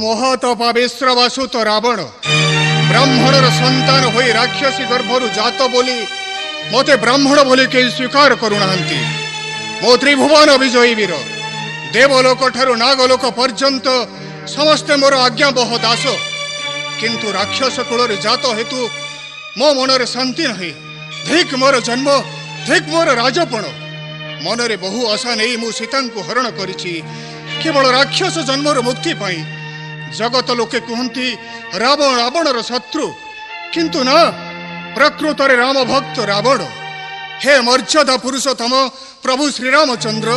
महतपा विश्रवासुत रावण ब्राह्मणर संतान होई राक्षसी गर्भरु जात बोली मते ब्राह्मण बोली के स्वीकार करूना मो त्रिभुवन विजयी वीर देवलोक ठारू नागलोक पर्यंत समस्ते मोर आज्ञा बह दास किंतु राक्षस कुल जात हेतु मो मनरे शांति नहीं। धिक मोर जन्म धिक मोर राजपण मनरे बहु आशा नहीं मु सीता को हरण करिछि केवल राक्षस जन्मर मुक्ति पाई। जगत लोके कहती रावण रावणर शत्रु किंतु ना प्रकृत राम भक्त रावण। हे मर्यादा पुरुषोत्तम प्रभु श्रीरामचंद्र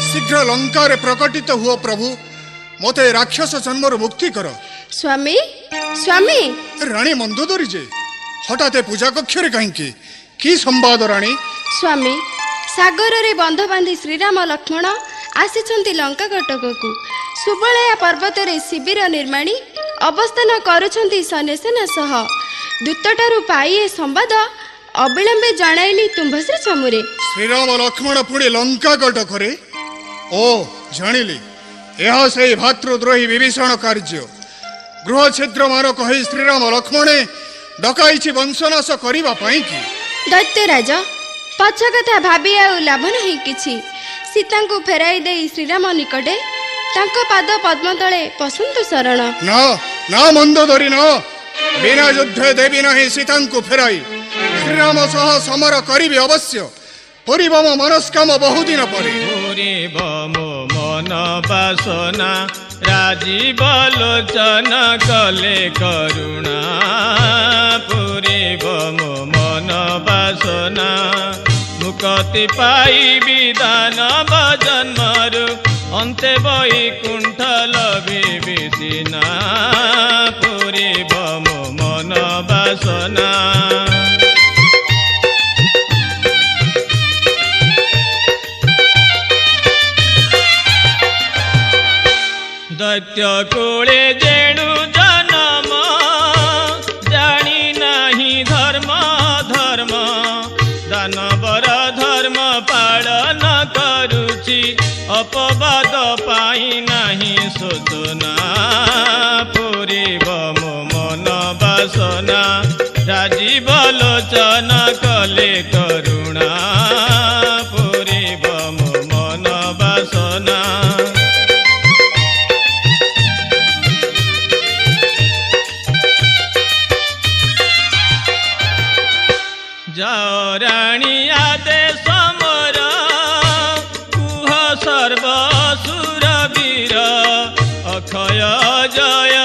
शीघ्र लंका रे प्रकटित हुओ प्रभु मते राक्षस जन्मर मुक्ति कर। स्वामी स्वामी राणी मंदोदरी जे हठात पूजा कक्ष रे कहीं की संवाद राणी? स्वामी सागर रे बंध बांधी श्रीराम लक्ष्मण आसिछंती लंका कटक को सुबलया पर्वत रे शिविर निर्माणी अवस्थान करुछंती सैन्यसेना सह दूतटारु पाई संवाद अविलंबे जणाइली तुम्भश्री चमुरे। श्रीराम लक्ष्मण पुणी लंका कटक रे ओ जानिली यह से भातृद्रोही विभीषण कार्य गृह छिद्र मान कही श्रीराम लक्ष्मणे डकाई वंशनाश करबा पई की। दैत्यराज पछ कथा भाबी आ लाभ नहीं किछि सीता को फेराई दे श्रीराम निकटे तांको पाद पद्म तले पसंत शरण। ना ना मंदोदरी न बिना युद्ध देवी नहीं सीता को फेराई श्रीराम सह समर करिबी अवश्य परिबम मनस्काम बहुदिन परे। पूरीबम मन बासना राजीव लोचन कले करुणा पूरीबम मन बासना मुक्ति पाई विधान जन्मरु अंते वैकुंठ लभिबि सिना पूरीबम मन बासना। दैत्य कूले जेणु जन्म जानी नहीं धर्म धर्म दानवर धर्म पालन करुछि अपवाद पाई नहीं सोचना पूरीबम मन बासना राजीव लोचन कले करुणा पूरीबम मन बासना। जाओ राणी आदेश मोर कुह सर्वसुर वीर अक्षय जय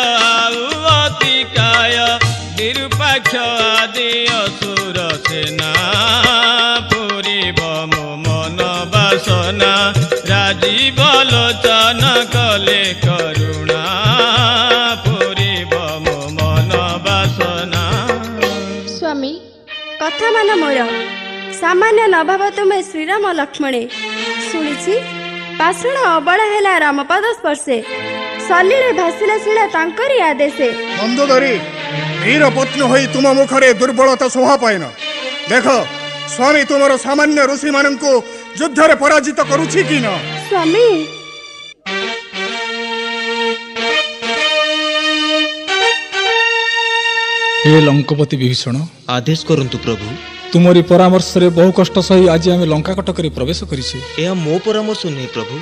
अतिकाय विरूपाक्ष आदि असुर सेना पूरीबम मन बासना राजीव लोचन कले करुणा पूरीबम मन बासना। स्वामी कथा मान मोर सामान्य नभाव तुमे श्रीराम लक्ष्मणे शुणी पाषाण अबला है रामपद स्पर्शे सलीले भासिला शिला तांकरी आदेशे। मंदोदरी वीर पत्नी होई तुम मुखरे दुर्बलता शोभा पाएन देख स्वामी तुमर सामान्य ऋषि मान युद्ध रे पराजित करुछि कि न? स्वामी हे लंकापति विभीषण आदेश करंतु प्रभु तुमरी परामर्श रे बहु कष्ट सही आज आम लंका कटक प्रवेश करिछि। यह मो परामर्श नहीं प्रभु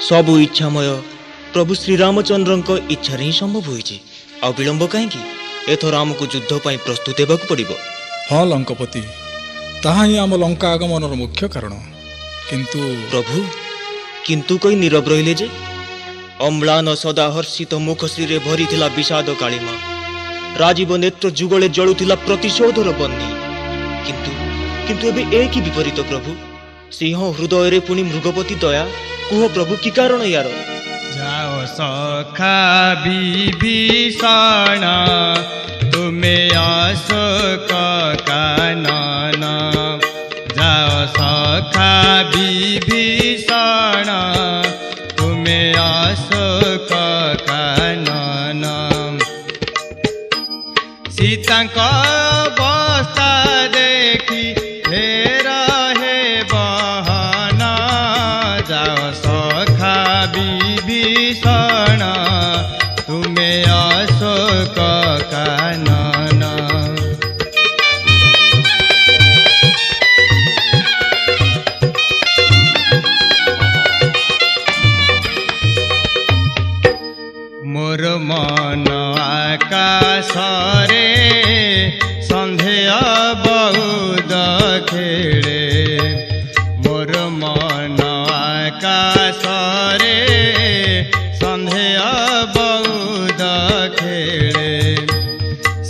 सबु इच्छामय प्रभु श्रीरामचंद्र इच्छा ही संभव होइछि आ विलंब कहीं एथर आमको युद्ध पाई प्रस्तुत हेबाक पड़िबो। हाँ लंकापति ताहा ही आम लंका आगमनर मुख्य कारण किंतु प्रभु किंतु कोई नीरव रहिले जे अम्लान सदा हर्षित मुखश्री रे भरी थिला विषाद कालीमा राजीव नेत्र जुगले जलुथिला प्रतिशोधर बन्नी किंतु किंतु एबे एक ही विपरीत प्रभु सिंह हृदय रे पुणी मृगपति दया कुह प्रभु की कारण यार। जाओ सखा विभीषण तुमे अशोक कानन जाओ सखा विभीषण तुमे अशोक कानन सीता अवस्था देखी फेर हे बहना जाओ सखा विभीषण तुमे ଘରେ ସନ୍ଧ୍ୟା ବଉଦ ଖେଳେ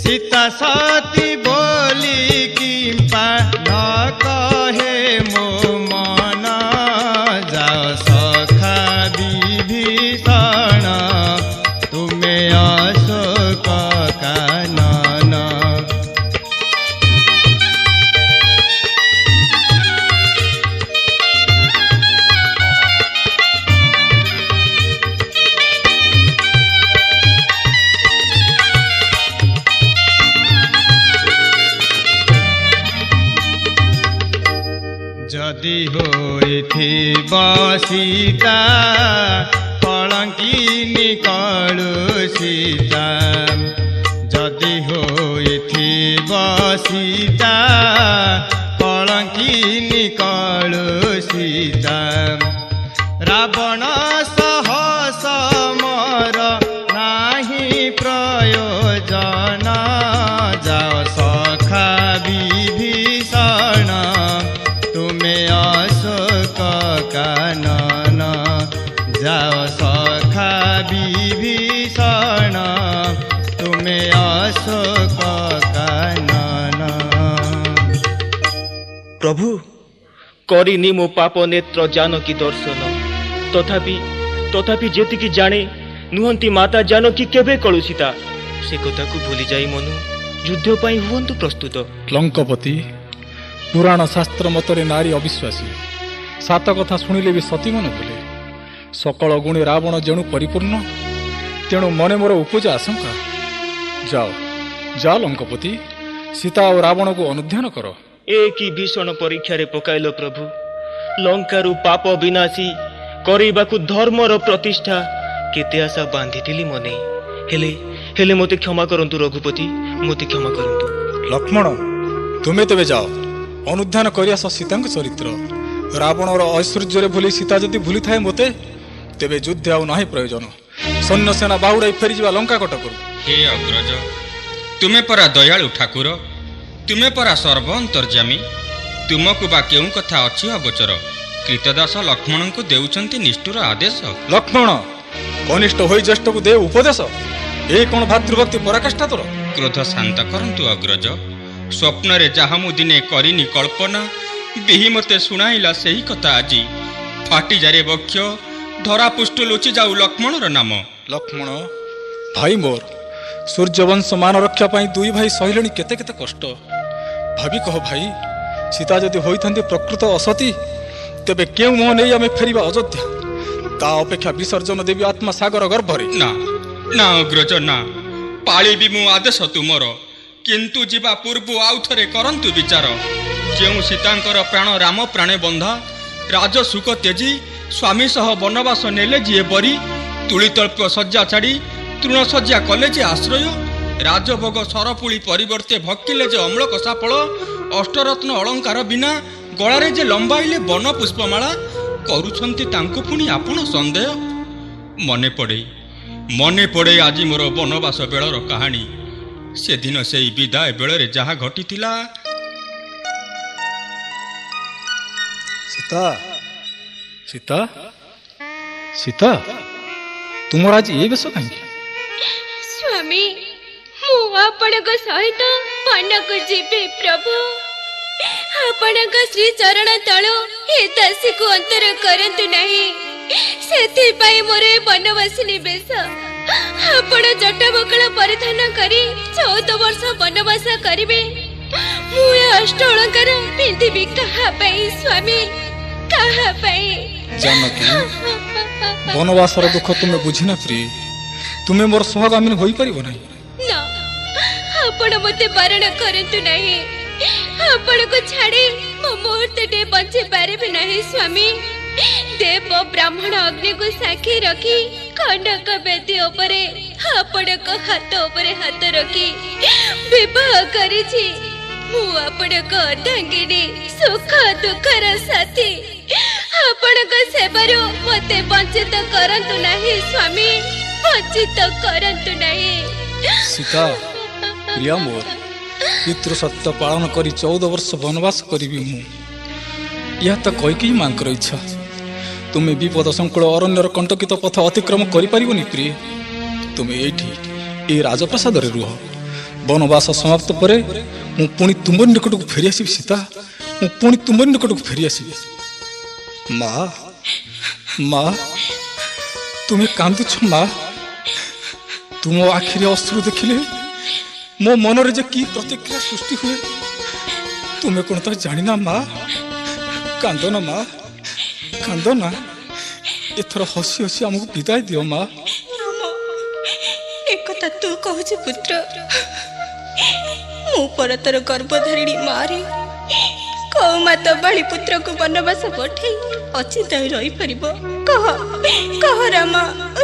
ସୀତା ସତୀ ବୋଲି କିମ୍ପା ନ କହେ ମୋ ମନ ଯାଅ ସଖା ବିଭୀଷଣ ତୁମେ ଅଶୋକ କାନନ। ଯଦି ହୋଇଥିବ ସୀତା କଳଙ୍କିନୀ କଳୁଷିତା ଯଦି ହୋଇଥିବ ସୀତା କଳଙ୍କିନୀ କଳୁଷିତା ରାବଣ ସହ ସମର ନାହିଁ ପ୍ରୟୋଜନ ଯାଅ ସଖା ବିଭୀଷଣ ତୁମେ ଅଶୋକ କାନନ ଯାଅ ସଖା ବିଭୀଷଣ ତୁମେ ଅଶୋକ କାନନ। ପ୍ରଭୁ କରିନି ମୋ ପାପ ନେତ୍ର ଜାନକୀ ଦର୍ଶନ ତଥାପି ଯେତିକି ଜାଣେ ନୁହନ୍ତି ମାତା ଜାନକୀ କେବେ କଳୁଷିତା ସେ କଥାକୁ ଭୁଲି ଯାଇ ମନୁ ଯୁଦ୍ଧ ପାଇଁ ହୁଅନ୍ତୁ ପ୍ରସ୍ତୁତ। ଲଙ୍କପତି ପୁରାଣ ଶାସ୍ତ୍ର ମତରେ ନାରୀ ଅବିଶ୍ୱାସୀ ସାତ କଥା ଶୁଣିଲେ ବି ସତୀ ମନ ଭୁଲେ ସକଳ ଗୁଣେ ରାବଣ ଯେଣୁ ପରିପୂର୍ଣ୍ଣ ତେଣୁ ମନେ ମୋର ଉପଜା ଆଶଙ୍କା। ଯାଅ ଲଙ୍କପତି ସୀତା ଓ ରାବଣକୁ ଅନୁଧ୍ୟାନ କର। ଏ କି ଭୀଷଣ ପରୀକ୍ଷାରେ ପକାଇଲ ପ୍ରଭୁ ଲଙ୍କାରୁ ପାପ ବିନାଶୀ କରିବାକୁ ଧର୍ମର ପ୍ରତିଷ୍ଠା କେତେ ଆଶା ବାନ୍ଧିଥିଲି ମନେ ହେଲେ ମୋତେ କ୍ଷମା କରନ୍ତୁ ରଘୁପତି ମୋତେ କ୍ଷମା କରନ୍ତୁ। ଲକ୍ଷ୍ମଣ ତୁମେ ତେବେ ଯାଅ ଅନୁଧ୍ୟାନ କରିଆସ ସୀତାଙ୍କ ଚରିତ୍ର ରାବଣର ଐଶ୍ୱର୍ଯ୍ୟରେ ଭୁଲି ସୀତା ଯଦି ଭୁଲିଥାଏ ମୋତେ ତେବେ ଯୁଦ୍ଧ ଆଉ ନାହିଁ ପ୍ରୟୋଜନ ସୈନ୍ୟସେନା ବାହୁଡ଼ାଇ ଫେରିଯିବା ଲଙ୍କା କଟକରୁ। ହେ ଅଗ୍ରଜ ତୁମେ ପରା ଦୟାଳୁ ଠାକୁର ତୁମେ ପରା ସର୍ବ ଅନ୍ତର୍ଯ୍ୟାମୀ ତୁମକୁ ବା କେଉଁ କଥା ଅଛି ଅଗୋଚର କ୍ରୀତଦାସ ଲକ୍ଷ୍ମଣଙ୍କୁ ଦେଉଛନ୍ତି ନିଷ୍ଠୁର ଆଦେଶ। ଲକ୍ଷ୍ମଣ କନିଷ୍ଠ ହୋଇ ଜ୍ୟେଷ୍ଠକୁ ଦେ ଉପଦେଶ ଏ କ'ଣ ଭାତୃଭକ୍ତି ପରାକାଷ୍ଠା ତୋର। କ୍ରୋଧ ଶାନ୍ତ କରନ୍ତୁ ଅଗ୍ରଜ ସ୍ୱପ୍ନରେ ଯାହା ମୁଁ ଦିନେ କରିନି କଳ୍ପନା ବିହି ମୋତେ ଶୁଣାଇଲା ସେହି କଥା ଆଜି ଫାଟିଯାରେ ବକ୍ଷ ଧରାପୁଷ୍ଟ ଲୁଚି ଯାଉ ଲକ୍ଷ୍ମଣର ନାମ। ଲକ୍ଷ୍ମଣ ଭାଇ ମୋର ସୂର୍ଯ୍ୟବଂଶ ମାନ ରକ୍ଷା ପାଇଁ ଦୁଇ ଭାଇ ସହିଲେଣି କେତେ କେତେ କଷ୍ଟ ଭାବି କହ ଭାଇ ସୀତା ଯଦି ହୋଇଥାନ୍ତି ପ୍ରକୃତ ଅସତୀ ତେବେ କେଉଁ ମୁହଁ ନେଇ ଆମେ ଫେରିବା ଅଯୋଧ୍ୟା ତା ଅପେକ୍ଷା ବିସର୍ଜନ ଦେବି ଆତ୍ମା ସାଗର ଗର୍ଭରେ। ନା ଅଗ୍ରଜ ନା ପାଳିବି ମୁଁ ଆଦେଶ ତୁମର କିନ୍ତୁ ଯିବା ପୂର୍ବ ଆଉ ଥରେ କରନ୍ତୁ ବିଚାର ଯେଉଁ ସୀତାଙ୍କର ପ୍ରାଣ ରାମ ପ୍ରାଣେ ବନ୍ଧା ରାଜସୁକ ତେଜି ସ୍ୱାମୀ ସହ ବନବାସ ନେଲେ ଯିଏ ବରି ତୁଳିତଳ୍ପ ଶଯ୍ୟା ଛାଡ଼ି ତୃଣଶଯ୍ୟା କଲେ ଯେ ଆଶ୍ରୟ ରାଜଭୋଗ ସରପୁଳି ପରିବର୍ତ୍ତେ ଭକିଲେ ଯେ ଅମ୍ଳ କଷାଫଳ ଅଷ୍ଟରତ୍ନ ଅଳଙ୍କାର ବିନା ଗଳାରେ ଯେ ଲମ୍ବାଇଲେ ବନ ପୁଷ୍ପମାଳା କରୁଛନ୍ତି ତାଙ୍କୁ ପୁଣି ଆପଣ ସନ୍ଦେହ। ମନେ ପଡ଼େ ଆଜି ମୋର ବନବାସ ବେଳର କାହାଣୀ ସେଦିନ ସେଇ ବିଦାୟ ବେଳରେ ଯାହା ଘଟିଥିଲା। ସୀତା ସୀତା ସୀତା ତୁମର ଆଜି ଏ ବେଶ କାହିଁକି? ସ୍ୱାମୀ ମୁଁ ଆପଣଙ୍କ ସହିତ ବନକୁ ଯିବି ପ୍ରଭୁ ଆପଣଙ୍କ ଶ୍ରୀ ଚରଣ ତଳ ଏ ଦାସୀକୁ ଅନ୍ତର କରନ୍ତୁ ନାହିଁ ସେଥିପାଇଁ ମୋର ଏ ବନବାସିନୀ ବେଶ ଆପଣ ଜଟାବକଳ ପରିଧାନ କରି 14 ବର୍ଷ ବନବାସ କରିବେ ମୁଁ ଏ ଅଷ୍ଟ ଅଳଙ୍କାର ପିନ୍ଧିବି କାହା ପାଇଁ ସ୍ୱାମୀ କାହା ପାଇଁ? ଜାନକୀ ବନବାସର ଦୁଃଖ ତୁମେ ବୁଝିନା ପ୍ରିୟ ତୁମେ ମୋର ସହଗାମିନୀ ହୋଇପାରିବ ନାହିଁ। ନା ଆପଣ ମୋତେ ବାରଣ କରନ୍ତୁ ନାହିଁ ଆପଣଙ୍କୁ ଛାଡ଼ି ମୁଁ ମୁହୂର୍ତ୍ତଟେ ବଞ୍ଚି ପାରିବି ନାହିଁ ସ୍ୱାମୀ। ଦେବ ବ୍ରାହ୍ମଣ ଅଗ୍ନିକୁ ସାକ୍ଷୀ ରଖି ଖଣ୍ଡକ ବେଦୀ ଉପରେ ଆପଣଙ୍କ ହାତ ଉପରେ ହାତ ରଖି ବିବାହ କରିଛି ମୁଁ ଆପଣଙ୍କ ଅର୍ଦ୍ଧାଙ୍ଗିନୀ ସୁଖ ଦୁଃଖର ସାଥୀ ଆପଣଙ୍କ ସେବାରୁ ମୋତେ ବଞ୍ଚିତ କରନ୍ତୁ ନାହିଁ ସ୍ୱାମୀ ବଞ୍ଚିତ କରନ୍ତୁ ନାହିଁ। ସୀତା ପ୍ରିୟା ମୋର ପିତୃ ସତ୍ୟ ପାଳନ କରି 14 ବର୍ଷ ବନବାସ କରିବି ମୁଁ ଏହା ତ କୈକେୟୀ ମାଙ୍କର ଇଚ୍ଛା तुमे विपद संकुल अरण्यर कंटकित पथ अतिक्रम करिपारिबनि प्रिय। तुमे एठी ए राजप्रसाद रे रुह। वनवास समाप्त परे मु पुणी तुम निकट को फेरी आसबि सीता। मु पुणी तुम निकट को फेरी आसबि। माँ माँ तुम्हें कांदुछ माँ। तुम आखिरी अश्रु देखिले मो मन रे जे की प्रतिक्रिया सृष्टि हुए तुम्हें कौन तो जानिना माँ। कांदो ना माँ, कांदो ना। एथर हसी हसी आमको विदाय दियो माँ। एक कथा तू कहूछ पुत्र, मु परतर गर्भधारिणी मारे कौ माता बाली पुत्र को वनवास पठे अचिंत रही पारिबो? कह कह राम,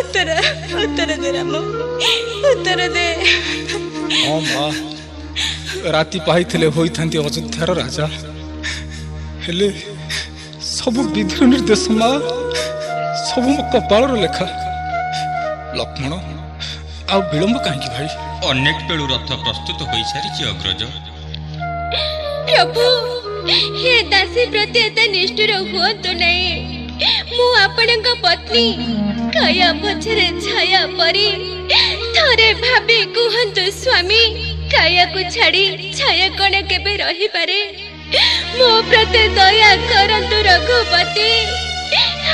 उत्तर उत्तर दे राम, उत्तर दे। हाँ माँ, राति पाई होइथांती अयोध्यार राजा, हेले सबु विधिर निर्देश माँ, सबु मो कपाळर लेखा। लक्ष्मण आ विलंब कहीं भाई? अनेक बेलू रथ प्रस्तुत हो सारी अग्रज। प्रभु हे दासी प्रति एते निष्ठुर हुअतु नहीं। मु आपणक पत्नी काया पछरे छाया परी थरे भाबी कुहंतु स्वामी, काया को छाड़ी छाया कोन केबे रही पारे? मो प्रति दया करंतु रघुपति।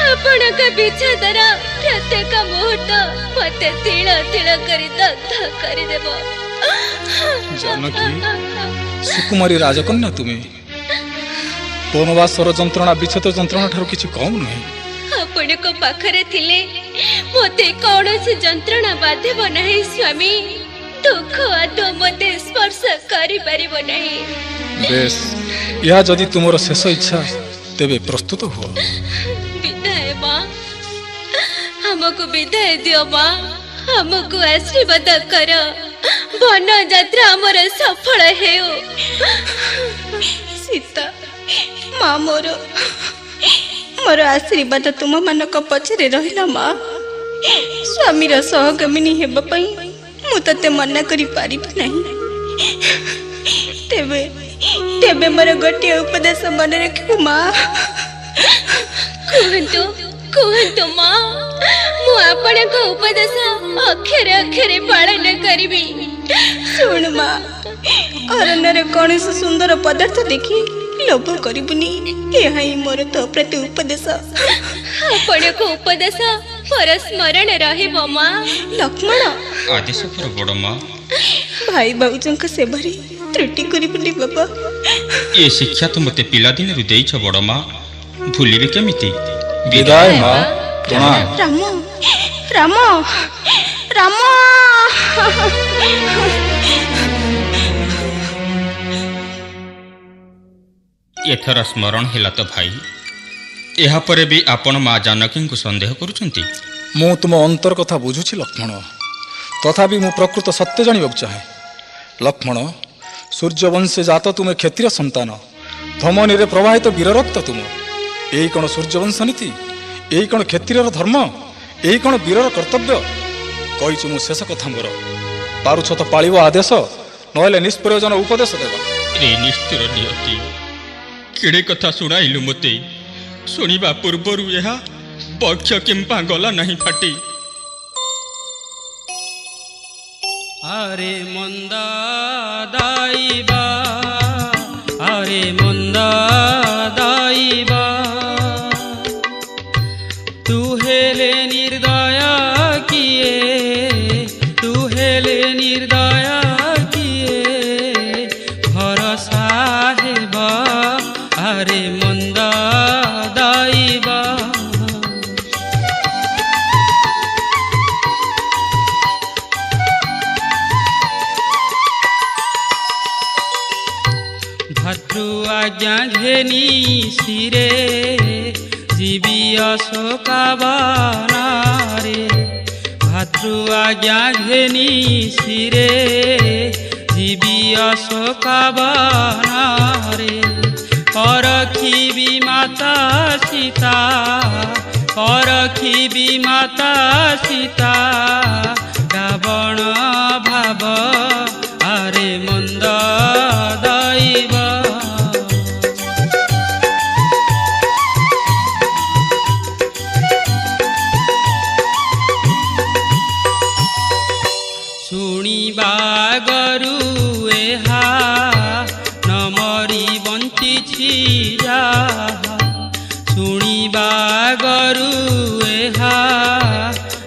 आपणक विच्छेदर प्रत्येक मुहूर्त मते तिल तिल करी दग्ध करी देबो। जानकी सुकुमारी राजकन्या तुम्हें वनवासर जंत्रणा विच्छेद जंत्रणा ठारू किछि कम नहीं। आपण को पाखरे थिले मोते कौनसी जंत्रणा बाधिब नहीं स्वामी। दुख आदो मते स्पर्श करि परिबो नहीं। बेस, या जदि तुमर शेष इच्छा तेबे प्रस्तुत हो। विदाय मां, हमको विदाय दियो मां, हमको आशीर्वाद कर। वन यात्रा हमर सफल हेउ। सीता मां, मोर आशीर्वाद तुम मानक पछरे रहिला मां। स्वामीर सहगामिनी हेबा पई मु तते मना करि पारिबि नहीं। तेबे तेबे मोर गोटे उपदेश मन रखिबो मां। कहंतु कहंतु मां, मु आपणक उपदेश अक्षरे अक्षरे पालन करिबि। सुन मां, अरण्य कौन सुंदर पदार्थ देखी लोभ करिबुनी। यह ही मोर तो प्रति उपदेश। आपणक उपदेश पर स्मरण रहिबो मां। लक्ष्मण आदेश कर बड़ माँ। भाई बाबूजंक सेवारे त्रुटि करिबुनी बाबा। ये शिक्षा तो मते पिला दिन रु देइछ बड़ माँ, भूलिबे केमिति? विदाय माँ, प्रणाम। राम राम राम। एथर स्मरण हैला तो भाई, एहा परे भी आपण माँ जानकी को संदेह करुछंती? मु तुम अंतर कथा बुझुछि लक्ष्मण, तथापि मु प्रकृत सत्य जानिबाक चाहे। लक्ष्मण, सूर्यवंशे जात तुमे क्षत्रिय संतान, धमनी रे प्रवाहित वीर रक्त तुम। एई कोन सूर्यवंश नीति? एई कोन क्षत्रियर धर्म? एई कोन वीरर कर्तव्य? कहिछु मु शेष कथा मोर। पारुछ तो पाळिब आदेश, नहेले निष्प्रयोजन उपदेश देबा। रे निष्ठुर नियति, केड़े कथा सुनाइलु मते? सुनिबा पूर्वरु एहा पक्ष किंपा गला नहीं फाटी। अरे मंदा दाइबा, अरे मंदा दाइबा, तू हेले निर्दया किए, तू हेले निर्दया किए, भरोसा हेबा, अरे मंदा दाइबा। भद्रु आज्ञा घेनी सिरे, जीवी अशोकाबानारे। भद्रु आज्ञा घेनी सिरे, जीवी अशोकाबानारे। परखिबी माता सीता, परखिबी माता सीता, रावण भाव, अरे मंद दैव। ଶୁଣିବା ଗରୁ ଏହା ନ ମରି ବଞ୍ଚିଛି ଯାହା ଶୁଣିବା ଗରୁ ଏହା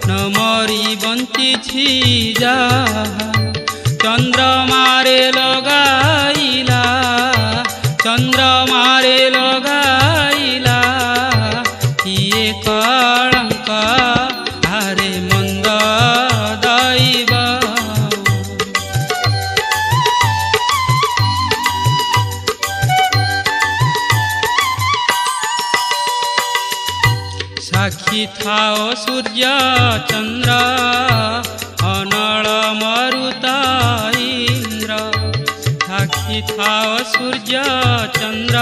ନ ମରି ବଞ୍ଚିଛି ଯାହା ଚନ୍ଦ୍ରମାରେ ଲଗାଇଲା ଚନ୍ଦ୍ରମାରେ ଲଗାଇଲା କିଏ କଳଙ୍କ ଆରେ ମନ୍ଦ ଦଇବ ସାକ୍ଷୀ ଥାଅ ସୂର୍ଯ୍ୟ ଚନ୍ଦ୍ର ଅନଳ ମରୁତ ଇନ୍ଦ୍ର ସାକ୍ଷୀ ଥାଅ ସୂର୍ଯ୍ୟ ଚନ୍ଦ୍ର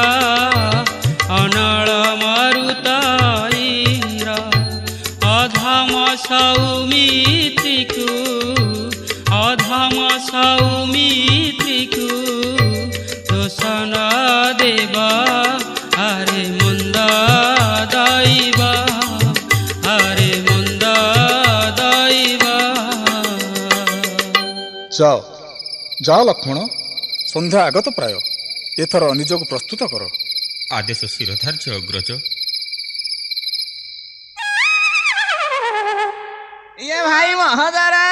ଅନଳ ମରୁତ ଇନ୍ଦ୍ର ଅଧମ ସୌମିତ୍ରୀକୁ ଅଧମ ସୌମିତ୍ରୀକୁ ଦୋଷ ନ ଦେବ ଆରେ ମନ୍ଦ ଦଇବ ଆରେ ମନ୍ଦ ଦଇବ। ଯାଅ ଯାଅ ଲକ୍ଷ୍ମଣ, ସନ୍ଧ୍ୟା ଆଗତ ପ୍ରାୟ। ଏଥର ନିଜକୁ ପ୍ରସ୍ତୁତ କର। ଆଦେଶ ଶିରଧାର୍ଯ୍ୟ ଅଗ୍ରଜ। ये भाई महोदरा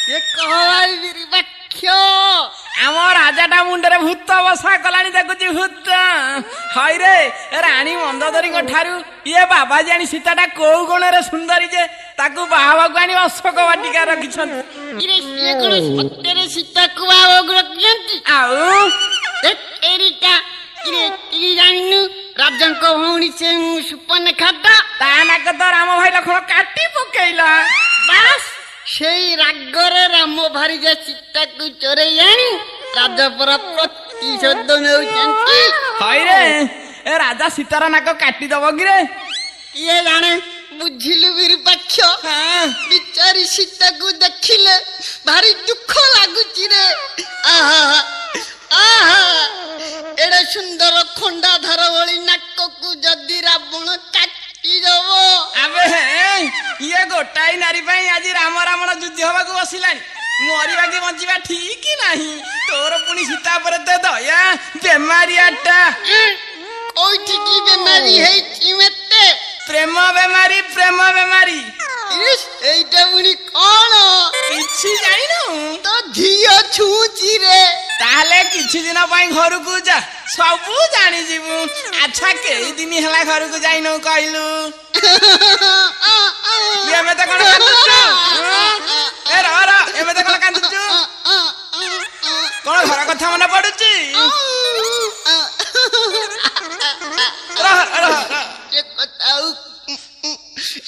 ये कह भाई विरपक्ष आम राजाटा मुंडे भूत बसा कलानी देखुची भूत हई रे राणी मंदोदरी ठारू ये बाबाजी आनी सीताटा कौ गुण रे सुंदरी जे ताकू बाहाबाकू आनी अशोक वाटिका रखिछन इरे से कोन सत्ୟରେ सीताକୁ ବାହାବାକୁ ରଖିଛନ୍ତି आउ ଏରିଟା ଇରେ ଇରି ଜାଣିନୁ ରାଜାଙ୍କ ଭଉଣୀ ସେ ସୁପର୍ଣ୍ଣେଖାଟା ତା ନାକ ତ ରାମ ଭାଇ ଲକ୍ଷ୍ମଣ କାଟି ପକେଇଲା ବାସ୍ ସେଇ ରାଗରେ ରାମ ଭାରି ଯେ ସୀତାକୁ ଚୋରେଇ ଆଣି ରାଜା ପରା ପ୍ରତିଶୋଧ ନେଉଛନ୍ତି। ହଇ ରେ ଏ ରାଜା ସୀତାର ନାକ କାଟିଦବ କି ରେ କିଏ ଜାଣେ ବୁଝିଲୁ ବିରୂପାକ୍ଷ ବିଚାରି ସୀତାକୁ ଦେଖିଲେ ଭାରି ଦୁଃଖ ଲାଗୁଛି ରେ ଆହା ଆହା ଏଡେ ସୁନ୍ଦର ଖଣ୍ଡାଧାର ଭଳି ନାକକୁ ଯଦି ରାବଣ କାଟିଦବ ଆବେ ଇଏ ଗୋଟାଏ ନାରୀ ପାଇଁ ଆଜି ରାମ ରାବଣ ଯୁଦ୍ଧ ହବାକୁ ବସିଲାଣି ମରିବା କି ବଞ୍ଚିବା ଠିକ ନାହିଁ ତୋର ପୁଣି ସୀତା ଉପରେ ତ ଦୟା ବେମାରିଆଟା କୋଉଠି କି ବେମାରୀ ହେଇଛି ମତେ ପ୍ରେମ ବେମାରୀ এইটা পুଣି କଣ କିଛି ଜାଣିନୁ ତ ଝିଅ ଛୁଁଛି ରେ ତାହେଲେ କିଛି ଦିନ ପାଇଁ ଘରକୁ ଯା ସବୁ ଜାଣିଯିବୁ ଆଚ୍ଛା କେଇ ଦିନ ହେଲା ଘରକୁ ଯାଇନୁ କହିଲୁ ଏମିତି କଣ କାନ୍ଦୁଛୁ ଏ ର ଏମିତି କଣ କାନ୍ଦୁଛୁ କଣ ଘର କଥା ମନେ ପଡୁଛି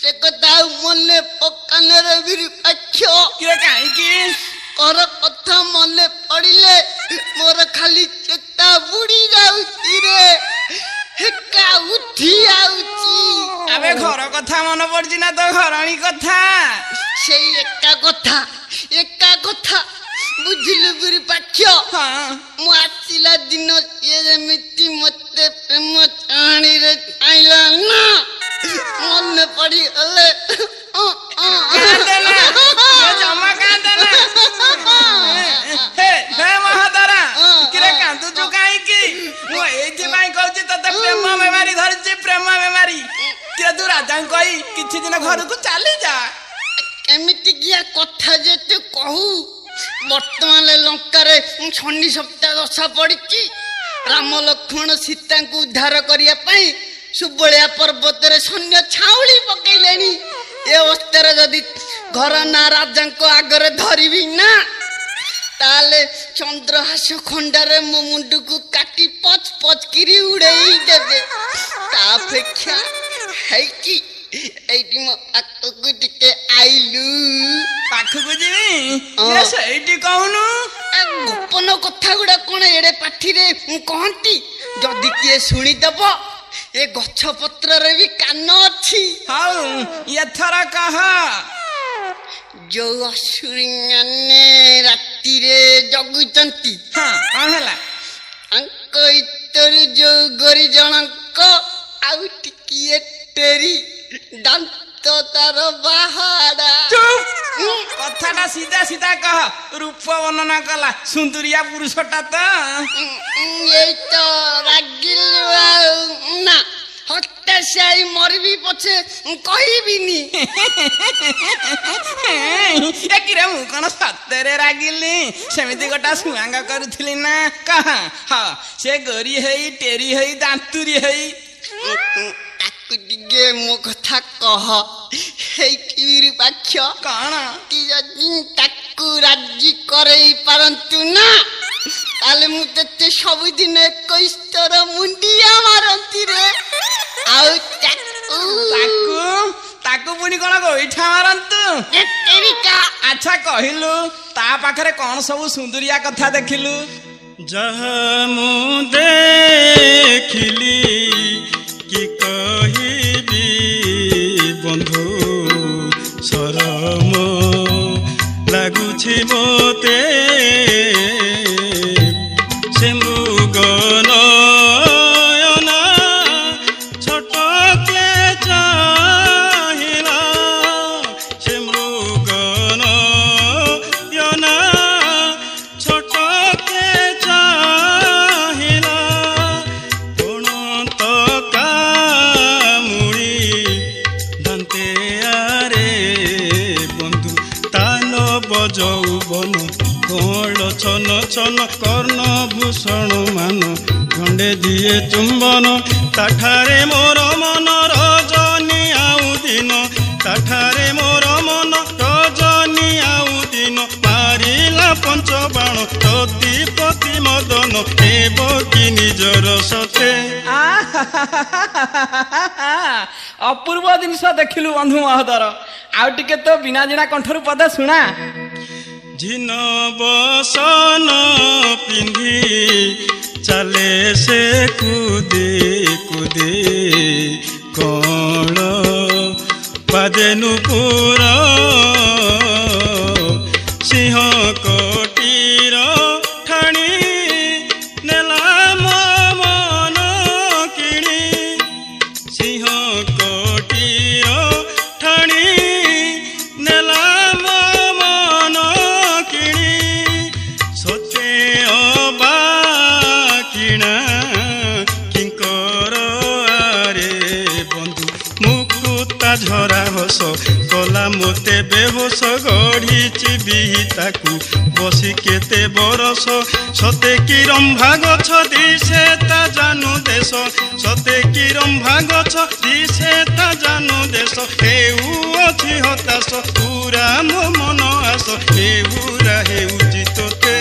ସେ କଥା ମନେ ପକାନରେ ବିରୂପାକ୍ଷ କିଏ କାହିଁକି ଘର କଥା ମନେ ପଡିଲେ ମୋର ଖାଲି ଚେତା ବୁଡି ଯାଉଛି ରେ ହେକା ଉଠି ଆଉଛି ଆବେ ଘର କଥା ମନେ ପଡୁଛି ନା ତୋ ଘରଣୀ କଥା ସେଇ ଏକା କଥା ବୁଝିଲୁ ବିରୂପାକ୍ଷ ମୁଁ ଆସିଲା ଦିନ ସିଏ ଯେମିତି ମତେ ପ୍ରେମ ଚାହାଣୀରେ ଚାହିଁଲା ନା ମନେ ପଡିଗଲେ ଜମା କାନ୍ଦେନା ହେ ମହାଦାରା କିରେ କାନ୍ଦୁଛୁ କାହିଁକି ମୁଁ ଏଇଥିପାଇଁ କହୁଛି ତତେ ପ୍ରେମ ବେମାରୀ ଧରିଛି ପ୍ରେମ ବେମାରୀ କିରେ ତୁ ରାଜାଙ୍କୁ କହି କିଛି ଦିନ ଘରକୁ ଚାଲି ଯା କେମିତି କିଆ କଥା ଯେ ତୁ କହୁ ବର୍ତ୍ତମାନ ଲଙ୍କାରେ ଶନି ସପ୍ତାହ ଦଶା ପଡିଛି ରାମ ଲକ୍ଷ୍ମଣ ସୀତାଙ୍କୁ ଉଦ୍ଧାର କରିବା ପାଇଁ ସୁବଳିଆ ପର୍ବତରେ ସୈନ୍ୟ ଛାଉଳି ପକେଇଲେଣି ଏ ଅବସ୍ଥାରେ ଯଦି ଘର ନା ରାଜାଙ୍କ ଆଗରେ ଧରିବି ନା ତାହେଲେ ଚନ୍ଦ୍ରହାସ ଖଣ୍ଡାରେ ମୋ ମୁଣ୍ଡକୁ କାଟି ପଚ ପଚ କିରି ଉଡେଇ ଦେବେ ତା ଅପେକ୍ଷା ହେଇକି ଏଇଠି ମୋ ପାଖକୁ ଟିକେ ଆଇଲୁ ପାଖକୁ ଯିବି ସେଇଠି କହୁନୁ ଗୋପନ କଥା ଗୁଡା କଣ ଏଡେ ପାଠିରେ କହନ୍ତି ଯଦି କିଏ ଶୁଣିଦବ ଏ ଗଛ ପତ୍ରରେ ବି କାନ ଅଛି ହଉ ଏଥର କହ ଯୋଉ ଅସୁରୀ ମାନେ ରାତିରେ ଜଗୁଛନ୍ତି କଣ ହେଲା ତାଙ୍କ ଭିତରୁ ଯୋଉ ଗୋରି ଜଣଙ୍କ ଆଉ ଟିକିଏ ଟେରି ଦାନ୍ତ ତାର ବାହାଡା କଥାଟା କଥାଟା ସିଧା ସିଧା କହ। ରୂପ ବର୍ଣ୍ଣନା କଲା ସୁନ୍ଦରିଆ ପୁରୁଷଟା ତ। ଏଇ ତ ରାଗିଲୁ ଆଉ ନା ହଠାତ୍ ଆଇ ମରିବି ପଛେ କହିବିନି। କିରେ ମୁଁ କଣ ସତରେ ରାଗିଲି? ସେମିତି ଗୋଟା ସୁଆଙ୍ଗ କରୁଥିଲି ନା କହ। ହଁ ସେ ଗୋରି ହେଇ ଟେରି ହେଇ ଦାନ୍ତୁରି ହେଇ। ତାକୁ ଟିକେ ମୋ କଥା କହ। ହେଇଠି ବିରୁପାକ୍ଷ କଣ ଯଦି ତାକୁ ରାଜି କରେଇ ପାରନ୍ତୁ ନା ତାହେଲେ ମୁଁ ତତେ ସବୁଦିନ 21 ଥର ମୁଣ୍ଡିଆ ମାରନ୍ତି ରେ। ଆଉ ତାକୁ ପୁଣି କଣ ଗୋଇଠା ମାରନ୍ତୁ? ଆଚ୍ଛା କହିଲୁ ତା ପାଖରେ କଣ ସବୁ ସୁନ୍ଦରିଆ କଥା ଦେଖିଲୁ? ଯାହା ମୁଁ ଦେଖିଲି କି କହିବି ବନ୍ଧୁ, ଶରମ ଲାଗୁଛି ମୋତେ ସେ ମୃଗ ନୟନା ଛଟକେ ଚାହିଁଲା, ସେ ମୃଗ ନୟନା ଛଟକେ ଚାହିଁଲା, କୋଣ ତ କାମୁଡ଼ି ଦାନ୍ତେ ଆରେ ବନ୍ଧୁ ତାନ ବଜୌବନ କଳ ଛନ ଛନ କର୍ଣ୍ଣ ଭୂଷଣ ମାନ ଖଣ୍ଡେ ଦିଏ ଚୁମ୍ବନ, ତାଠାରେ ମୋର ମନ ରଜନୀ ଆଉ ଦିନ, ତାଠାରେ ମୋର ମନ ରଜନୀ ଆଉ ଦିନ, ମାରିଲା ପଞ୍ଚବାଣ ପ୍ରତିପତି ମଦନ ହେବ କି ନିଜର ସତେ। ଅପୂର୍ବ ଜିନିଷ ଦେଖିଲୁ ବନ୍ଧୁ ମହୋଦର। ଆଉ ଟିକେ ତ ବିନା ଜିଣା କଣ୍ଠରୁ ପଦ ଶୁଣା। ଝିନ ବସନ ପିନ୍ଧି ଚାଲେ ସେ କୁଦି କୁଦି, କଣ ବାଜେନୁ ପୁର ସିଂହ କୋଟିର ଠାଣି, ନେଲା ମନ କିଣି, ସିଂହ କୋଟିର ଠାଣି ନେଲା ମନ କିଣି, ସତେ ଅବା କିଣା କିଙ୍କର ଆରେ ବନ୍ଧୁ, ମୁକୁତା ଝରା ହସ କଲା ମୋତେ ବେହୋସ, ଗଢ଼ିଛି ବିହିତାକୁ ବସି କେତେ ବରଷ, ସତେ କି ରମ୍ଭା ଗଛ ଦିଶେ ତା ଜାନୁ ଦେଶ, ସତେ କି ରମ୍ଭା ଗଛ ଦିଶେ ତା ଜାନୁ ଦେଶ, ହେଉଅଛି ହତାଶ ପୁରା ମୋ ମନ ଆସ, ହେଉରା ହେଉଛି ତୋତେ।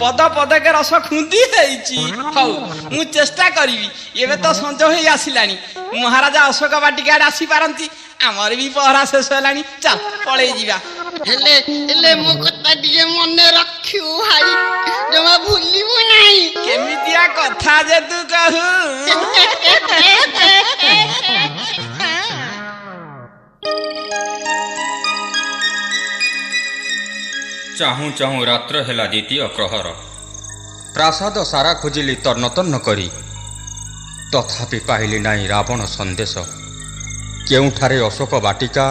ପଦ ପଦକେ ରସ ଖୁନ୍ଦି ହେଇଛି। ହଉ ମୁଁ ଚେଷ୍ଟା କରିବି। ଏବେ ତ ସଞ୍ଜ ହେଇ ଆସିଲାଣି, ମହାରାଜା ଅଶୋକ ବାଟିକା ଆଡେ ଆସିପାରନ୍ତି। ଆମର ବି ପହରା ଶେଷ ହେଲାଣି, ଚାଲ ପଳେଇ ଯିବା। ହେଲେ ମୋ କଥା ଟିକେ ମନେ ରଖିବୁ ଭାଇ, ଜମା ଭୁଲିବୁ ନାହିଁ। କେମିତିଆ କଥା ଯେ ତୁ କହୁ। ଚାହୁଁ ଚାହୁଁ ରାତ୍ର ହେଲା ଦ୍ୱିତୀୟ ପ୍ରହର। ପ୍ରାସାଦ ସାରା ଖୋଜିଲି ତନ୍ନ ତନ୍ନ କରି, ତଥାପି ପାଇଲି ନାହିଁ ରାବଣ ସନ୍ଦେଶ। କେଉଁଠାରେ ଅଶୋକ ବାଟିକା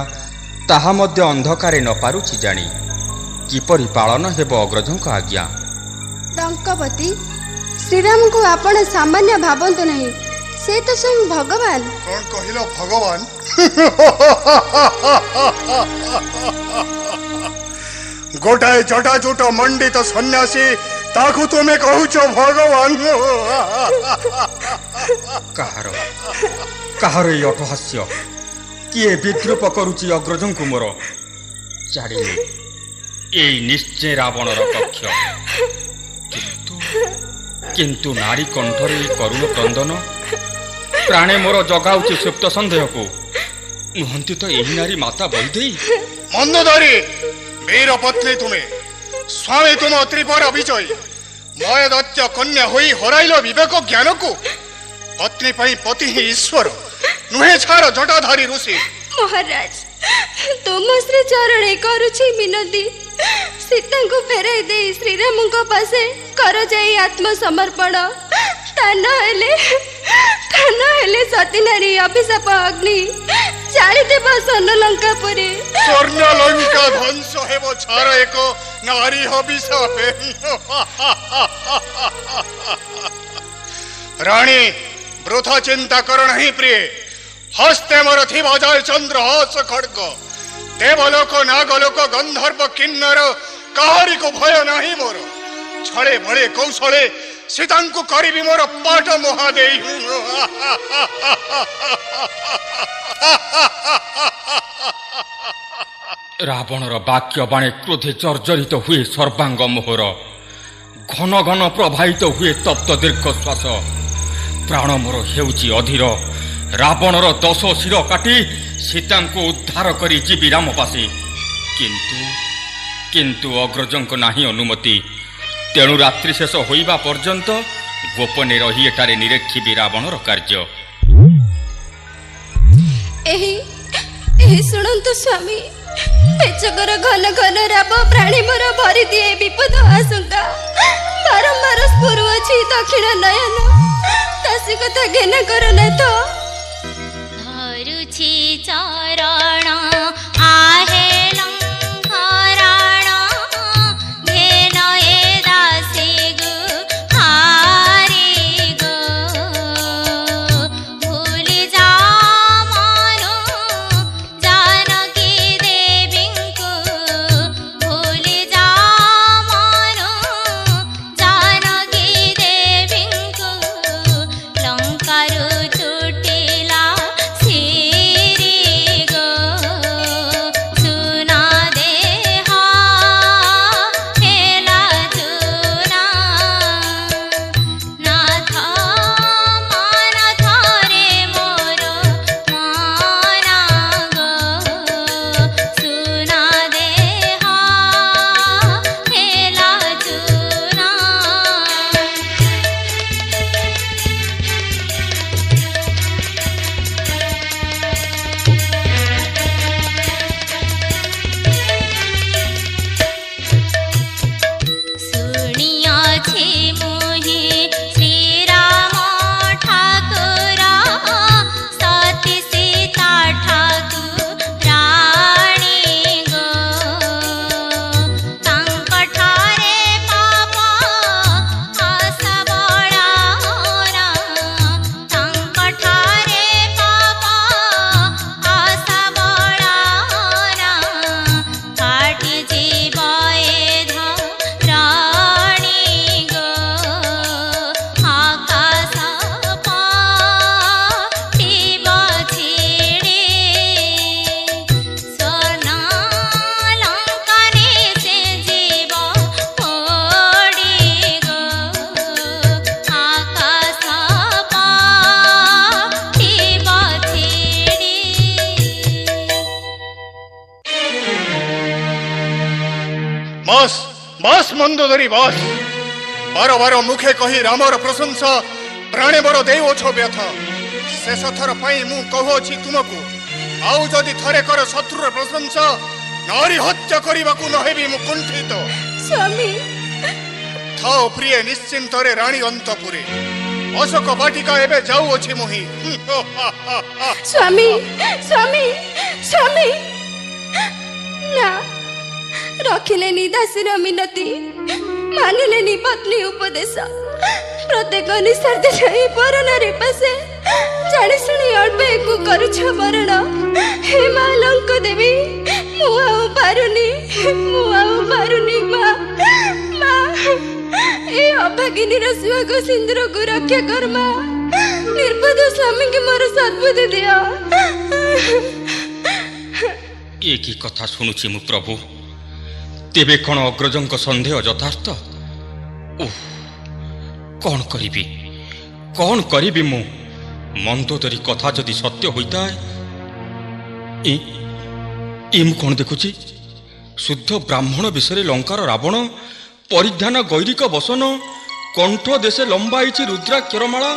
ତାହା ମଧ୍ୟ ଅନ୍ଧକାରେ ନ ପାରୁଛି ଜାଣି, କିପରି ପାଳନ ହେବ ଅଗ୍ରଜଙ୍କ ଆଜ୍ଞା। ଟଙ୍କପତି, ଶ୍ରୀରାମଙ୍କୁ ଆପଣ ସାମାନ୍ୟ ଭାବନ୍ତୁ ନାହିଁ, ସେ ତ ସ୍ୱୟଂ ଭଗବାନ। କଣ କହିଲ ଭଗବାନ? ଗୋଟାଏ ଜଟାଜୁଟ ମଣ୍ଡିତ ସନ୍ନ୍ୟାସୀ, ତାକୁ ତୁମେ କହୁଛ ଭଗବାନ? କାହାର ଏଇ ଅଟହାସ୍ୟ? କିଏ ବିଦ୍ରୂପ କରୁଛି ଅଗ୍ରଜଙ୍କୁ ମୋର? ଜାଣିନି, ଏଇ ନିଶ୍ଚୟ ରାବଣର କକ୍ଷ। କିନ୍ତୁ ନାରୀ କଣ୍ଠରେ ଏଇ କରୁଣ କ୍ରନ୍ଦନ ପ୍ରାଣେ ମୋର ଜଗାଉଛି ସୁପ୍ତ ସନ୍ଦେହକୁ। ନୁହନ୍ତି ତ ଏହି ନାରୀ ମାତା ବୈଦେଇ? ମନ୍ଦୋଦରୀ, ବୀର ପତ୍ନୀ ତୁମେ, ସ୍ୱାମୀ ତୁମ ତ୍ରିପର ବିଜୟୀ, ମୟଦତ୍ୟ କନ୍ୟା ହୋଇ ହରାଇଲ ବିବେକ ଜ୍ଞାନକୁ। ପତ୍ନୀ ପାଇଁ ପତି ହିଁ ଈଶ୍ୱର, ନୁହେଁ ଛାର ଜଟାଧାରୀ ଋଷି। ମହାରାଜ, ତୁମ ଶ୍ରୀ ଚରଣେ କରୁଛି ମିନତି, ସୀତାଙ୍କୁ ଫେରାଇ ଦେଇ ଶ୍ରୀରାମଙ୍କ ପାଶେ କରାଯାଇ ଆତ୍ମସମର୍ପଣ। ତା ନହେଲେ ସତୀନାରୀ ଅଭିଶାପ ଅଗ୍ନି ଜାଳିଦେବ ସ୍ୱର୍ଣ୍ଣ ଲଙ୍କା ପରେ। ସ୍ୱର୍ଣ୍ଣ ଲଙ୍କା ଧ୍ୱଂସ ହେବ ଛାର ଏକ ନାରୀ ଅଭିଶାପେ। ରାଣୀ ବୃଥା ଚିନ୍ତା କର ନାହିଁ ପ୍ରିୟ। ହସ୍ତେ ମୋର ଥିବ ଜୟ ଚନ୍ଦ୍ର ହସ ଖଡ୍ଗ। ଦେବଲୋକ ନାଗଲୋକ ଗନ୍ଧର୍ବ କିନ୍ନର କାହାରିକୁ ଭୟ ନାହିଁ ମୋର। ଛଳେ ବଳେ କୌଶଳେ ସୀତାଙ୍କୁ କରିବି ମୋର ପାଟ ମହାଦେଇ। ରାବଣର ବାକ୍ୟ ବାଣୀ କ୍ରୋଧେ ଜର୍ଜରିତ ହୁଏ ସର୍ବାଙ୍ଗ ମୋହର। ଘନ ଘନ ପ୍ରବାହିତ ହୁଏ ତପ୍ତ ଦୀର୍ଘଶ୍ୱାସ। ପ୍ରାଣ ମୋର ହେଉଛି ଅଧୀର। ରାବଣର 10 ଶିର କାଟି ସୀତାଙ୍କୁ ଉଦ୍ଧାର କରି ଯିବି ରାମବାସୀ। କିନ୍ତୁ ଅଗ୍ରଜଙ୍କ ନାହିଁ ଅନୁମତି। ତେଣୁ ରାତ୍ରି ଶେଷ ହୋଇବା ପର୍ଯ୍ୟନ୍ତ ଗୋପନେ ରହି ଏଠାରେ ନିରୀକ୍ଷିବି ରାବଣର କାର୍ଯ୍ୟ। ଏହି ଶୁଣନ୍ତୁ ସ୍ୱାମୀ, ପେଚକର ଘନ ଘନ ରାବ ପ୍ରାଣୀ ମୋର ଭରି ଦିଏ ବିପଦ ଆଶଙ୍କା। ବାରମ୍ବାର ସ୍ଫୁରୁଅଛି ଦକ୍ଷିଣ ନୟନ, ଦାସୀ କଥା ଜ୍ଞାନ କରନାଥ। ଧରୁଛି ଚରଣ आहे ଲଙ୍ଘରାଣ, ଘେନ ଏ ଦାସୀ ଗୁ ହାରି ଗো। ଭୁଲି ଯା ମନୁ ଜାନକୀ ଦେବୀଙ୍କୁ, ଭୁଲି ଯା ମନୁ ଜାନକୀ ଦେବୀଙ୍କୁ। ଲଙ୍କାରୁ ଛୁଟିଲା ସିରି ଗো, ସୁନା ଦେହ ହେଲା ଚୁନା। ନାଥ ମନ ଥରେ ମୋର ମନ ଗো, ସୁନା ଦେହ ହେଲା ଚୁନା। ଶୁଣିଅଛି ମୁହିଁ ଶ୍ରୀରାମ ଠାକୁର, ସତୀ ସୀତା ଠାକୁରାଣୀ ଗো। ତାଙ୍କଠାରେ ପାପ ଆଶା ବଳାର, ତାଙ୍କଠାରେ ପାପ ଆଶା ବଳାର। କାଟି ଯିବ ଏ ଧରଣୀ ଗো, ଆକାଶ ପାଟିବ ଛିଡ଼ି। ସ୍ୱର୍ଣ୍ଣ ଲଙ୍କାରେ ସେ ଯିବ ପୋଡ଼ି ଗো, ଆକାଶ ପାଟିବ ଛିଡ଼ି। ବାସ୍ ବାସ୍ ମନ୍ଦୋଦରୀ ବାସ୍। ବାର ବାର ମୁଖେ କହି ରାମର ପ୍ରଶଂସା ପ୍ରାଣେ ମୋର ଦେଉଅଛ ବ୍ୟଥ। ଶେଷ ଥର ପାଇଁ ମୁଁ କହୁଅଛି ତୁମକୁ, ଆଉ ଯଦି ଥରେ କର ଶତ୍ରୁର ପ୍ରଶଂସା, ନାରୀ ହତ୍ୟା କରିବାକୁ ନ ହେବି ମୁଁ କୁଣ୍ଠିତ। ସ୍ୱାମୀ ଥାଉ ପ୍ରିୟ ନିଶ୍ଚିନ୍ତରେ ରାଣୀ ଅନ୍ତପୁରେ। ଅଶୋକ ବାଟିକା ଏବେ ଯାଉଅଛି ମୁହିଁ। ସ୍ୱାମୀ ସ୍ୱାମୀ ସ୍ୱାମୀ, ନା ରଖିଲେନି ଦାସୀର ମିନତି, ମାନିଲେନି ପତ୍ନୀ ଉପଦେଶ। ପ୍ରତ୍ୟେକ ନିଃସ୍ୱାର୍ଥ ଛାଇ ପରନାରୀ ପାଶେ ଜାଣି ଶୁଣି ଅଳ୍ପ ଏକୁ କରୁଛ ବରଣ। ହେ ମା ଲଙ୍କ ଦେବୀ, ମୁଁ ଆଉ ପାରୁନି ମା। ଏ ଅଭାଗିନୀର ସୁହାଗ ସିନ୍ଦୁରକୁ ରକ୍ଷା କର ମା। ନିର୍ବୁଦ୍ଧ ସ୍ୱାମୀଙ୍କୁ ମୋର ସଦ୍ବୁଦ୍ଧି ଦିଅ। ଏ କି କଥା ଶୁଣୁଛି ମୁଁ ପ୍ରଭୁ? ତେବେ କ'ଣ ଅଗ୍ରଜଙ୍କ ସନ୍ଦେହ ଯଥାର୍ଥ? ଓଃ, କ'ଣ କରିବି ମୁଁ? ମନ୍ଦୋଦରୀ କଥା ଯଦି ସତ୍ୟ ହୋଇଥାଏ, ମୁଁ କ'ଣ ଦେଖୁଛି? ଶୁଦ୍ଧ ବ୍ରାହ୍ମଣ ବିଷୟରେ ଲଙ୍କାର ରାବଣ, ପରିଧାନ ଗୈରିକ ବସନ, କଣ୍ଠ ଦେଶେ ଲମ୍ବାଇଛି ରୁଦ୍ରାକ୍ଷରମାଳା,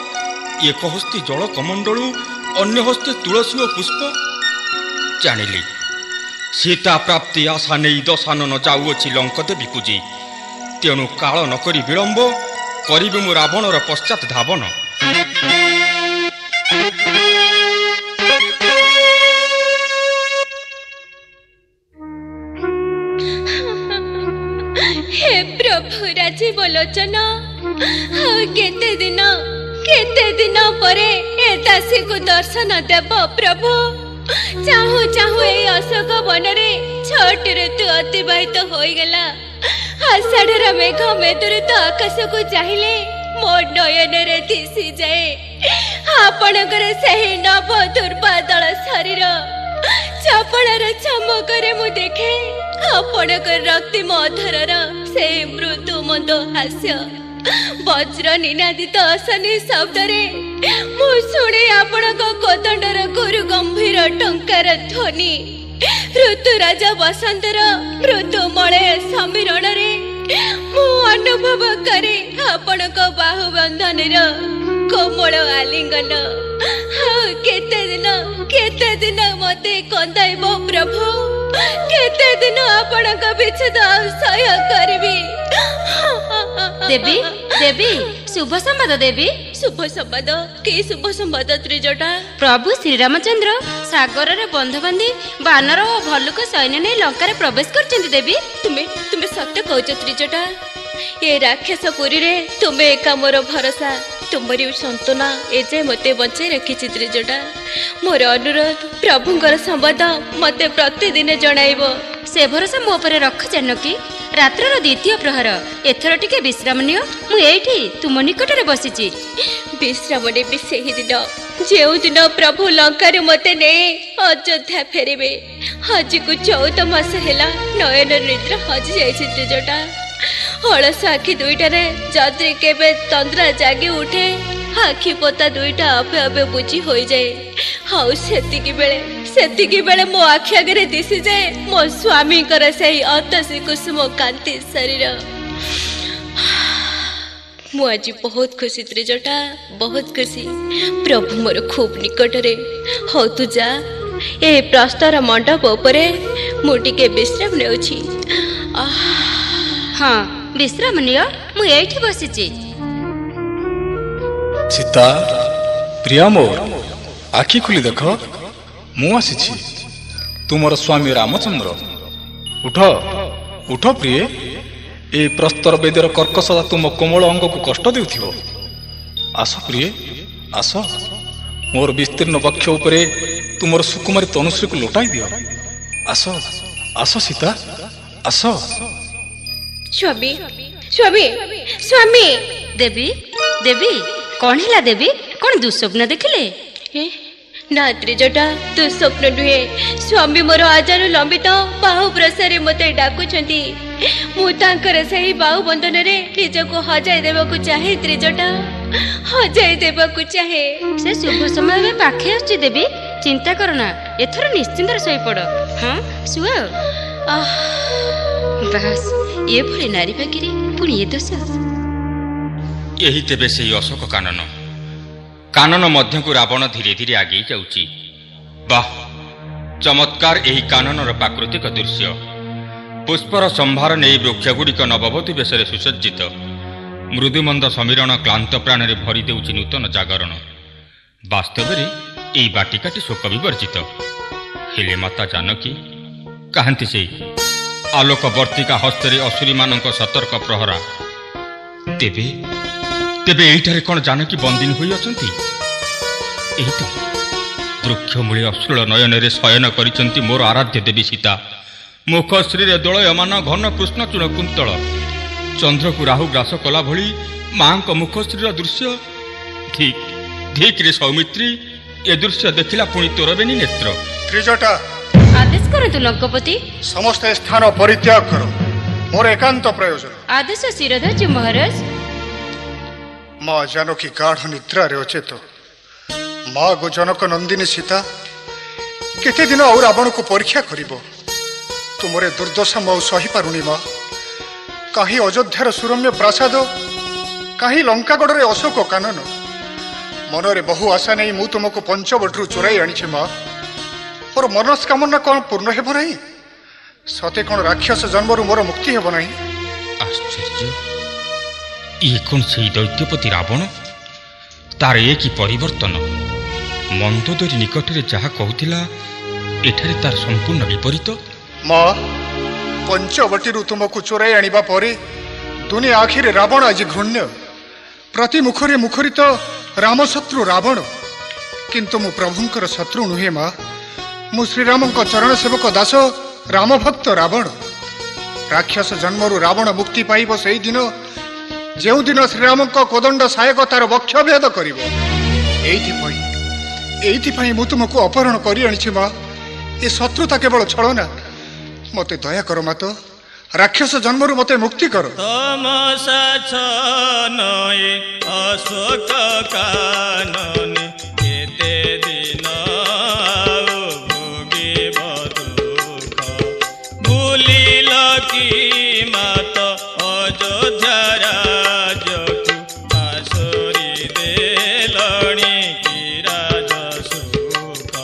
ଏକ ହସ୍ତେ ଜଳ କମଣ୍ଡଳୁ, ଅନ୍ୟ ହସ୍ତେ ତୁଳସୀ ଓ ପୁଷ୍ପ। ଜାଣିଲି, ସୀତା ପ୍ରାପ୍ତି ଆଶା ନେଇ ଦଶାନନ ଯାଉଅଛି ଲଙ୍କଦେବୀ ପୂଜି। ତେଣୁ କାଳ ନ କରି ବିଳମ୍ବ କରିବି ମୁଁ ରାବଣର ପଶ୍ଚାତ୍ ଧାବନ। हे प्रभु राजीव लोचन केते दिन परे ए दासी को दर्शन देव प्रभु चाहू चाहू ए अशोक वनरे छोट ऋतु अतिबाहित होइगला आषाढ़ मेघ मेदुरित आकाश को चाहिले मो नयन रे दिशी जाए आपणकर सही नव दुर्बादल शरीर चपड़ार चमकरे मु देखे आपणकर रक्तिम अधरर से मृदु मंद हास्य वज्र निनादित असनी शब्दरे मु शुणे आपणक कोदंडर गुरु गंभीर टंकार ध्वनि ऋतुराज बसंतर मृदु मलय समीरण रे मु अनुभव करे आपणक बाहु बंधन कोमल आलिंगन केते दिन मते कंदाइब प्रभु केते दिन आपणक विच्छेद सह्य करबी देवी देवी शुभ संवाद देवी शुभ संवाद के शुभ संवाद त्रिजटा प्रभु श्रीरामचंद्र सागर रे बंध बांधी बानर और भल्लुक सैन्य नहीं लंका रे प्रवेश करचंती देवी तुमे सत्य कहछ त्रिजटा ये राक्षस पुरी रे तुमे एका मोर भरोसा तुमरी संतना एजे मते बचाई रखी त्रिजटा मोर अनुरोध प्रभुंकर संवाद मते प्रतिदिन जणाइब से भरोसा मो पर रख जानकी रात्रर द्वितीय प्रहर एथर टिके विश्राम नियो मु एठी तुम निकट रे बसिची विश्राम नेबी सेही दिन जेउ दिन प्रभु लंका रे मते ने अयोध्या फेरिबे आज को 14 मास हेला नयन निद्रा हजि जाइछि त्रिजटा अलस आखि दुईटा रे जदि केबे तंद्रा जागी उठे आखि पोता दुईटा आपे आपे बुझी होई जाए हाउ सेतिकी बेले मो आखि आगे दिशी जाए मो स्वामी कर सही अतसी कुसुम कांति शरीर मु आज बहुत खुशी त्रिजटा बहुत खुशी प्रभु मोर खूब निकट रे हो तू जा ए प्रस्तर मंडप उपरे मु टिके विश्राम नेउछि हाँ विश्राम नियो मु एठी बसिची सीता प्रिया मोर आखि खुली देख मु आसी तुमर स्वामी रामचंद्र उठ उठ प्रिय ए प्रस्तर बेदर कर्कशता तुम कोमल अंग को कष्ट देउथिबो आस प्रिय आस मोर विस्तीर्ण वक्ष उपरे तुमर सुकुमारी तनुश्री को लौटाई दियो आस आस सीता आस स्वामी स्वामी स्वामी देवी देवी कौन है देवी कौन दुस्वप्न देखिले ना त्रिजटा दुस्वप्न नुहे स्वामी मोर आजानु लंबित बाहु प्रसारे मते डाकुछंती मु तांकर सही बाहु बंधन रे निजको हजाई देबाकू चाहे त्रिजटा हजाई देबाकू चाहे से शुभ समय में पाखे आछि देवी चिंता करना एथर निश्चिंत सोई पड़ हां सुआ बस ये भले नारी भागिरी पुणी ये दशा यही तेबे से अशोक कानन मध्य को रावण धीरे धीरे आगे जाउची वाह चमत्कार यही काननर प्राकृतिक दृश्य पुष्पर संभार नहीं वृक्षगुड़िक नववती बेशरे सुसज्जित मृदुमंद समीरण क्लांत प्राण भरी देउची नूतन जागरण वास्तव में यही बाटिकाटी शोक विवर्जित हेले माता जानकी कहती से आलोक वर्तिका हस्तरे असुरी मानक सतर्क प्रहरा तेबे तेबे एठारे कौन जानकी बंदिनी होई अछंती एही तो वृक्ष मूले अश्रुल नयन रे शयन करिसंती मोर आराध्य देवी सीता मुख श्री दोलयमान घन कृष्णचूर्ण कुंतल चंद्र को राहु ग्रास कला भली मां मुख श्री दृश्य ठीक ठीक रे सौमित्री ए दृश्य देखिला पुणी तोर बेनी नेत्र त्रिजटा आदेश करतु लंकापति समस्त स्थान परित्याग करो मोर एकांत प्रयोजन आदेश शिरोधार्य महाराज माँ जानकी गाढ़ निद्रा रे अचेत माँ गो जनक नंदिनी सीता केते दिन और रावण को परीक्षा करिबो तुमरे दुर्दशा मौ सही पारुनी माँ कहीं अयोध्यार सुरम्य प्रासाद कहीं लंकागढ़ रे अशोक कानन मनरे बहु आशा नहीं मु तुमको पंचवटू चोराई आनी माँ मोर मनस्कामना कौन पूर्ण हेब नहीं सते कौन राक्षस जन्मरु मोर मुक्ति हेब नहीं आश्चर्य ये कौन से दैत्यपति रावण तार एक ही परिवर्तन मंदोदरी निकट रे जहा कहूतिला एठारे तार संपूर्ण विपरीत माँ पंचवटी तुमको चोराई आनिबा परे दुनिया आखिरे रावण आज घृण्य प्रति मुखरे मुखरित रामशत्रु रावण किंतु मु प्रभुंकर शत्रु नुहे माँ मु श्रीराम चरण सेवक दास राम भक्त रावण राक्षस जन्मरु रावण मुक्ति पाइब सेई दिन जो दिन श्रीराम कोदंड सहायक तार वक्षभेद कर मु तुमको अपहरण कर आनी माँ ये शत्रुता केवल छलना मते दया कर मात राक्षस जन्मरु मते मुक्ति कर तमसा छनए अशोक कानने केते दिन भोगिब दुख भूलिल कि मात अयोध्या राजकु आसुरी देलणी कि राज सुख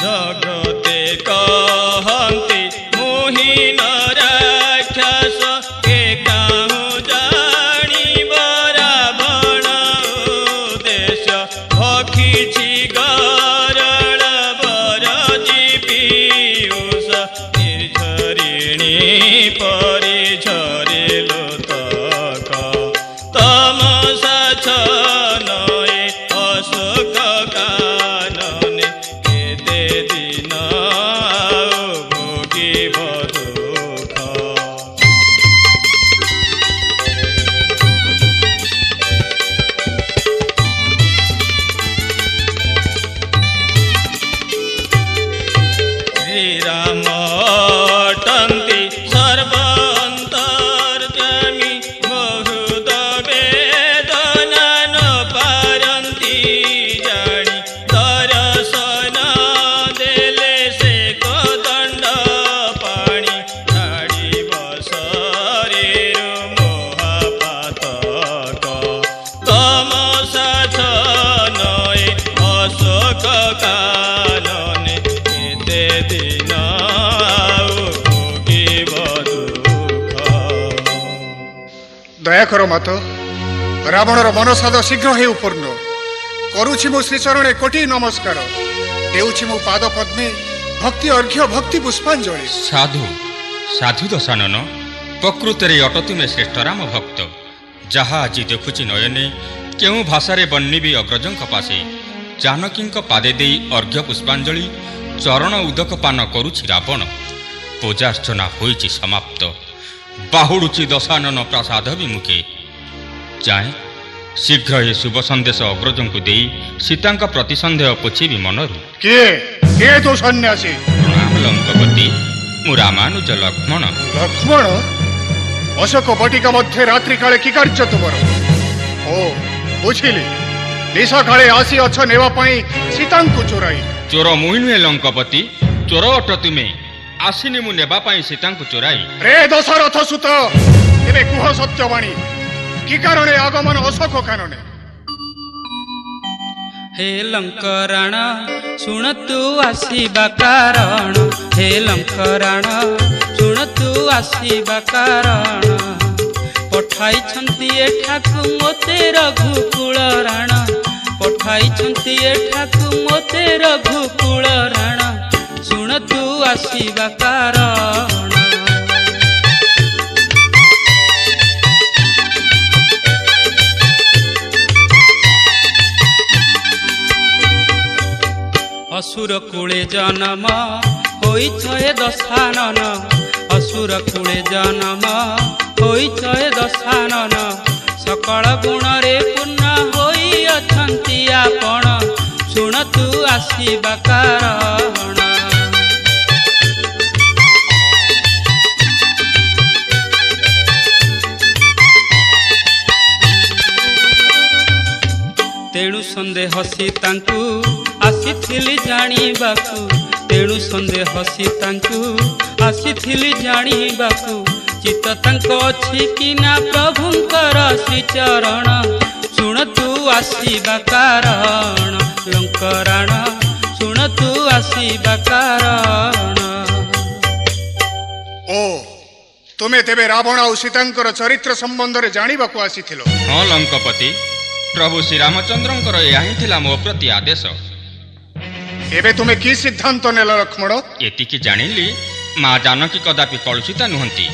जगते कहन्ति मोहिन राक्षस के काहु जानिब रावण उद्देश्य भखिछि गरल बरजी पीयूष निर्झरिणी परिझरिल तक तमसा छनए अशोक कानने केते दिन भोगिब दुख श्रीराम अटन्ति सर्वान्तर्यामी बहुध वेदना न पारन्ति जानी दर्शन देले से कोदंड पाणी छाड़िब शरीर मोहपातक तमसा छनए अशोक कानने केते दिन भोगिब दुख दया कर मात रावणर मनसाद शीघ्र हे पूर्ण करुछि मो श्रीचरणे कोटि नमस्कार देउछि मो पाद पद्मे भक्ति अर्घ्य भक्ति पुष्पांजलि साधु साधु दशानन प्रकृतरे अट तुमे श्रेष्ठ राम भक्त जहा आज देखुछि नयने केउ भाषारे बन्निबी अग्रजंक पासे जानकींक पादे देई अर्घ्य पुष्पांजलि चरण उदक पान करुछि रावण पूजार्चना होइछि समाप्त बाहुडुछि दशानन प्रसाद विमुखे जाए शीघ्र हे शुभ संदेश अग्रजंकु देई सीतांक प्रति संदेह पोछिबी मनरु के तो सन्यासी प्रणाम लंकपति मु रामानुज लक्ष्मण लक्ष्मण अशोक बटिका मध्य रात्रि काले कि कार्य तुमर ओ बुझिली निशा काले आसी अछ नेवा पई सीतांकु चोराई चोर मुहि नुहे लंकपति चोर अट तुमे आसिनी मु नेबा पई सीतांकु चोराई रे दशरथ सुत एबे कुह सत्यवाणी कि कारणे आगमन अशोक कानने हे लंकराण शुण तू आसीबा कारण हे लंकराण शुण तू आसीबा कारण पठाइछन्ति एठाकु मोते रघुकुल राण पठाइछन्ति एठाकु मोते रघुकुल राण शुण तू आसीबा कारण असुर कूले जन्म होइछे दशानन असुर कूले जन्म होइछे दशानन सकल गुण रे पूर्ण होई अछन्ति आपण शुण तू आसीबा कारण तेणु संदेह सीतांकु आसीथिली जानिबाकु तेणु संदेह सीतांकु आसीथिली जानिबाकु चित्त तांको अछि कि ना प्रभुंकर श्रीचरण शुण तू आसीबा कारण लंकराण शुण तू आसीबा कारण ओ तुमे तेबे रावण और सीतांकर चरित्र संबंध रे जानिबा को आसीथिलो। हाँ लंकापति, प्रभु श्री रामचंद्रंकर यह ही थिला मो प्रति आदेश। एबे तुमे की सिद्धांत नेल लक्ष्मण? एतिकी जानिली माँ जानकी कदापि कलुषिता नुहंती।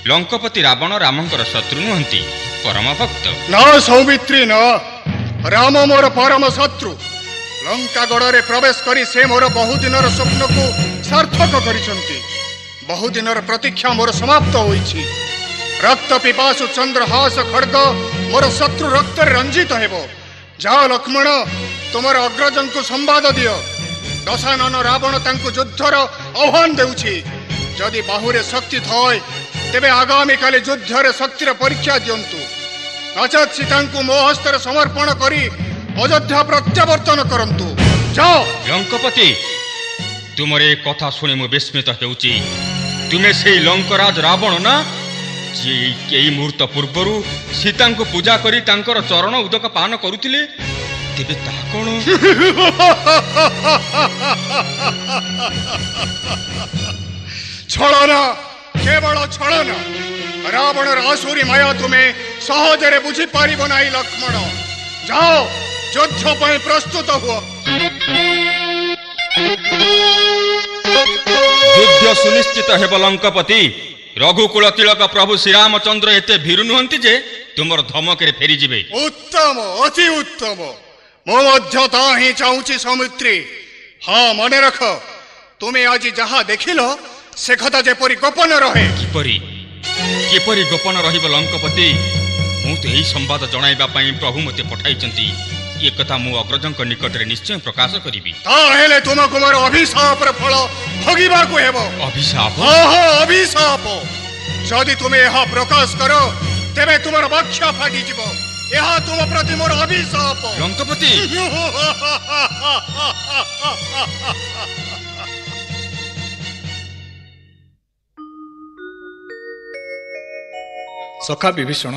लंकापति रावण रामंकर शत्रु नुहंती, परम भक्त। न सौमित्री न, राम मोर परम शत्रु। लंका गड़े प्रवेश करी से मोर बहुदिनर स्वप्न को सार्थक करिसंती। बहुदिनर प्रतीक्षा मोर समाप्त होईछि। रक्त पिपासु चंद्रहास खड्ग मोर शत्रु रक्त रंजित हेबो। जाओ लक्ष्मण, तुमर अग्रजन को संवाद दियो। दशानन रावण तांकु युद्धर आह्वान देउछि। जदि बाहुरे शक्ति थय तेबे आगामी काले युद्धर शक्तिर परीक्षा दियंतु। नचेत सीतांकु मो हस्तर समर्पण करी अयोध्या प्रत्यावर्तन करंतु। जाओ। लंकापति, तुमर ए कथा शुणी मु विस्मित हेउछि। तुमे से लंकराज रावण ना, जे कई मुहूर्त पूर्वर सीता को पूजा करी तांकर चरण उदक पान करुथिले। तेबे ता कोन? छलना, केवल छलना। रावणर आसुरी माया तुमे सहजरे बुझी पारिबो नाही लक्ष्मण। जाओ, युद्ध पई प्रस्तुत हुओ। युद्ध सुनिश्चित हेब लंकापति। रघुकुल तिलक प्रभु श्रीरामचंद्र एते भीरु नुहंती जे तुमर धमक रे फेरी जिबे। उत्तम, अति उत्तम। मो मध्यता ही चाहूची सौमित्री। हाँ मने रख, तुमे आज जहा देखिलो से कथा जेपरी गोपन रहे। किपरि गोपन रहिब लंकापति? मु तो एही संवाद जणाइबा पई प्रभु मते पठाइचंती। ये कथा मु अग्रजंक निकट रे निश्चय प्रकाश करिबी। ताहेले तुमको मोर अभिशाप रे फल भोगिबा को हेबो। अभिशाप? हाँ अभिशाप। जदि तुमे यहा प्रकाश करो तेबे तुमर वक्ष फाटी जिवो। यहा तुम प्रति मोर अभिशाप। लंकापति, सखा विभीषण,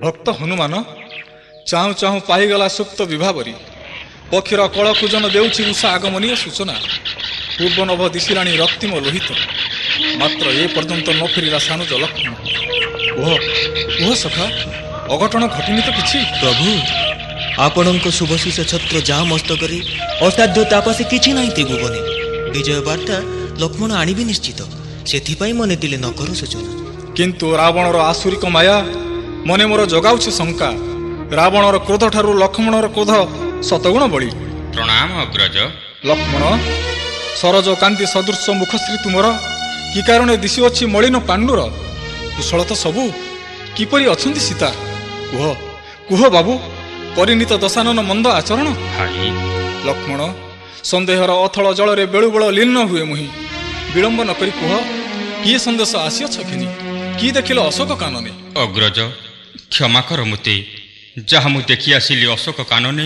भक्त हनुमान चाहू चाहू पाईगला सुप्त विभावरी। पक्षीर कल कूजन देउछि उषा आगमनीय सूचना। पूर्व नभ दिशिलाणी रक्तिम लोहित, मात्र ए पर्यंत न फेरिला सानुज लक्ष्मण। ओह सखा, अघटन घटिनी तो किछि? प्रभु, आपणक शुभशीष छत्र जा मस्तकरे असाध्य तापासे किछि नाही ते भुवने। विजय वार्ता लक्ष्मण आनिबे निश्चित, सेथिपाई मने दिले न करो सूचना। किंतु रावणर आसुरिक माया मने मोर जगाउछि शंका। रावणर क्रोध ठारू लक्ष्मणर क्रोध शतगुण बळी। प्रणाम अग्रज। लक्ष्मण, सरज कांति सदृश मुखश्री तुमर कि कारणे दिशुअछि मलिन पांडुर। कुशल तो सबु, किपरि अछंती सीता? कुह बाबू, परिणीत दशानन मंद आचरण? भाई लक्ष्मण, संदेहर अथल जल रे बेलुबेल लीन हुए मुहि। विलंब न करी कुह, किए संदेश आसीअछ किनी? कि देखिल अशोक कानने? अग्रज, क्षमा कर मुते। जहा मु देखि आसिली अशोक कानने